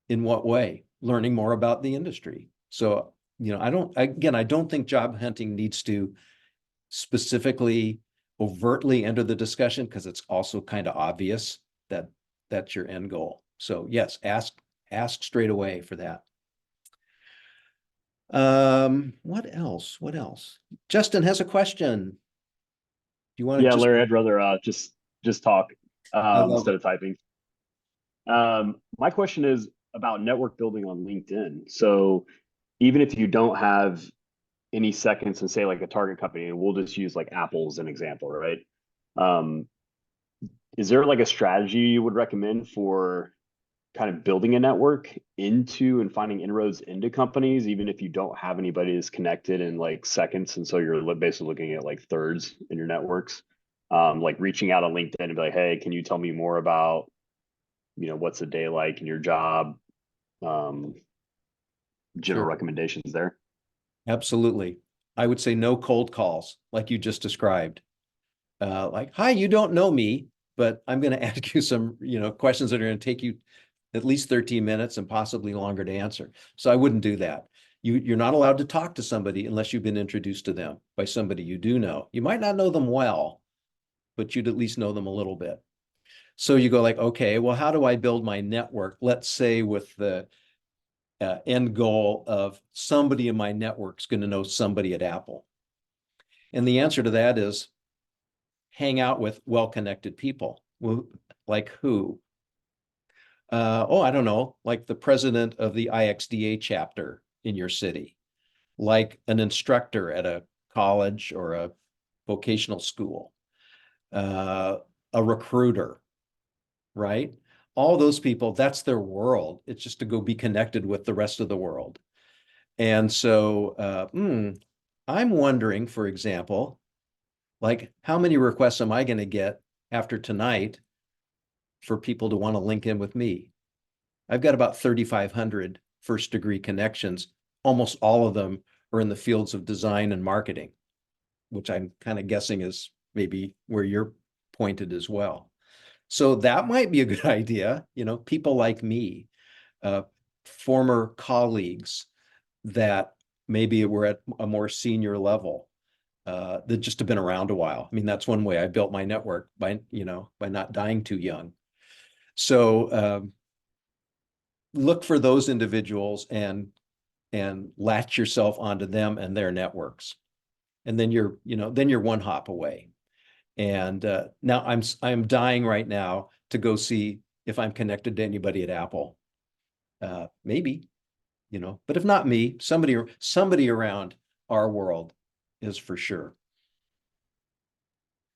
In what way? Learning more about the industry. So, I don't think job hunting needs to specifically overtly enter the discussion, because it's also kind of obvious that that's your end goal. So yes, ask straight away for that. What else? Justin has a question. Do you want to Yeah, just, Larry, I'd rather just talk I love instead it. of typing. My question is about network building on LinkedIn. So even if you don't have any seconds and say like a target company, and we'll just use like Apple as an example, right? Um, is there like a strategy you would recommend for kind of building a network into and finding inroads into companies, even if you don't have anybody that's connected in like seconds? And so you're basically looking at like thirds in your networks, like reaching out on LinkedIn and be like, hey, can you tell me more about, what's a day like in your job? General Sure. recommendations there. Absolutely. I would say no cold calls, like you just described. Like, hi, you don't know me, but I'm going to ask you some, questions that are going to take you at least 13 minutes and possibly longer to answer. So I wouldn't do that. You're not allowed to talk to somebody unless you've been introduced to them by somebody you do know. You might not know them well, but you'd at least know them a little bit. So you go like, okay, well, how do I build my network? Let's say with the end goal of somebody in my network is going to know somebody at Apple. And the answer to that is hang out with well-connected people. Well, like who? I don't know, like the president of the IXDA chapter in your city, like an instructor at a college or a vocational school, a recruiter, right? All those people, that's their world. It's just to go be connected with the rest of the world. And so I'm wondering, for example, like how many requests am I going to get after tonight for people to want to link in with me? I've got about 3,500 first degree connections. Almost all of them are in the fields of design and marketing, which I'm kind of guessing is maybe where you're pointed as well. So that might be a good idea. People like me, former colleagues that maybe were at a more senior level, that just have been around a while. I mean, that's one way I built my network by not dying too young. So look for those individuals and latch yourself onto them and their networks. and then you're one hop away. And now I'm dying right now to go see if I'm connected to anybody at Apple. Maybe, but if not me, somebody around our world is for sure.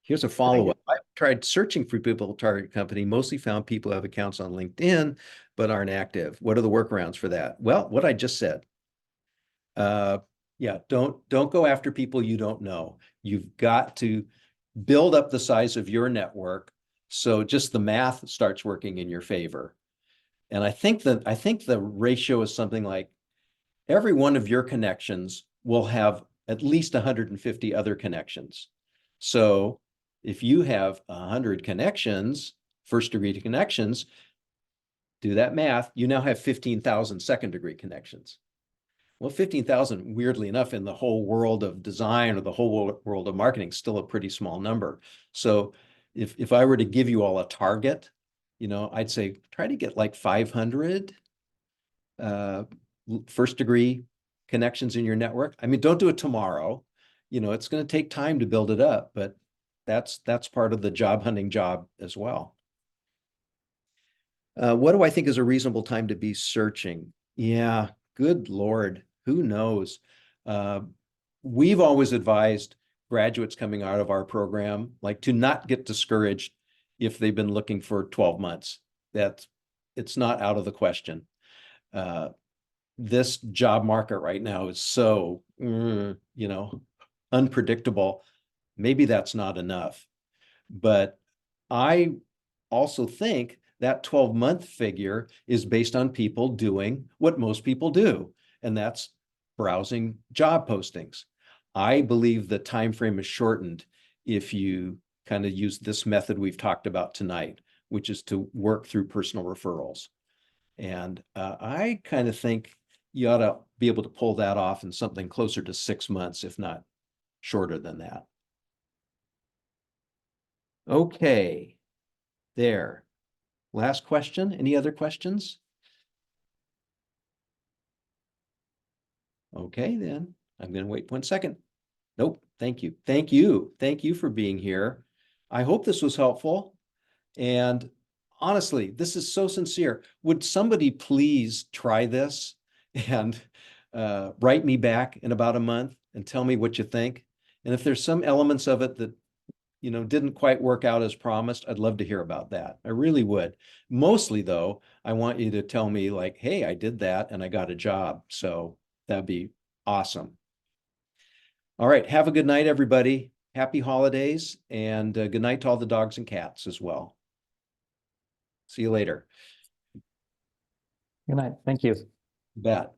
Here's a follow-up. I've tried searching for people at Target Company, mostly found people who have accounts on LinkedIn, but aren't active. What are the workarounds for that? Well, what I just said. Yeah, don't go after people you don't know. You've got to build up the size of your network so just the math starts working in your favor. And I think the ratio is something like every one of your connections will have at least 150 other connections. So if you have 100 connections, first degree connections, do that math, you now have 15,000 second degree connections. Well, 15,000, weirdly enough, in the whole world of design or the whole world of marketing, is still a pretty small number. So if I were to give you all a target, I'd say try to get like 500 first degree connections in your network. I mean, don't do it tomorrow. It's going to take time to build it up, but that's part of the job hunting job as well. What do I think is a reasonable time to be searching? Yeah, good Lord, who knows? We've always advised graduates coming out of our program, like, to not get discouraged if they've been looking for 12 months. It's not out of the question. This job market right now is so, unpredictable. Maybe that's not enough. But I also think that 12-month figure is based on people doing what most people do, and that's browsing job postings. I believe the time frame is shortened if you kind of use this method we've talked about tonight, which is to work through personal referrals. And I kind of think you ought to be able to pull that off in something closer to 6 months, if not shorter than that. Okay, there. Last question. Any other questions? Okay, then I'm going to wait 1 second. Nope. Thank you. Thank you. Thank you for being here. I hope this was helpful. And honestly, this is so sincere. Would somebody please try this and write me back in about a month and tell me what you think? And if there's some elements of it that didn't quite work out as promised, I'd love to hear about that. I really would. Mostly though, I want you to tell me like, hey, I did that and I got a job. So that'd be awesome. All right. Have a good night, everybody. Happy holidays, and good night to all the dogs and cats as well. See you later. Good night. Thank you. Bet.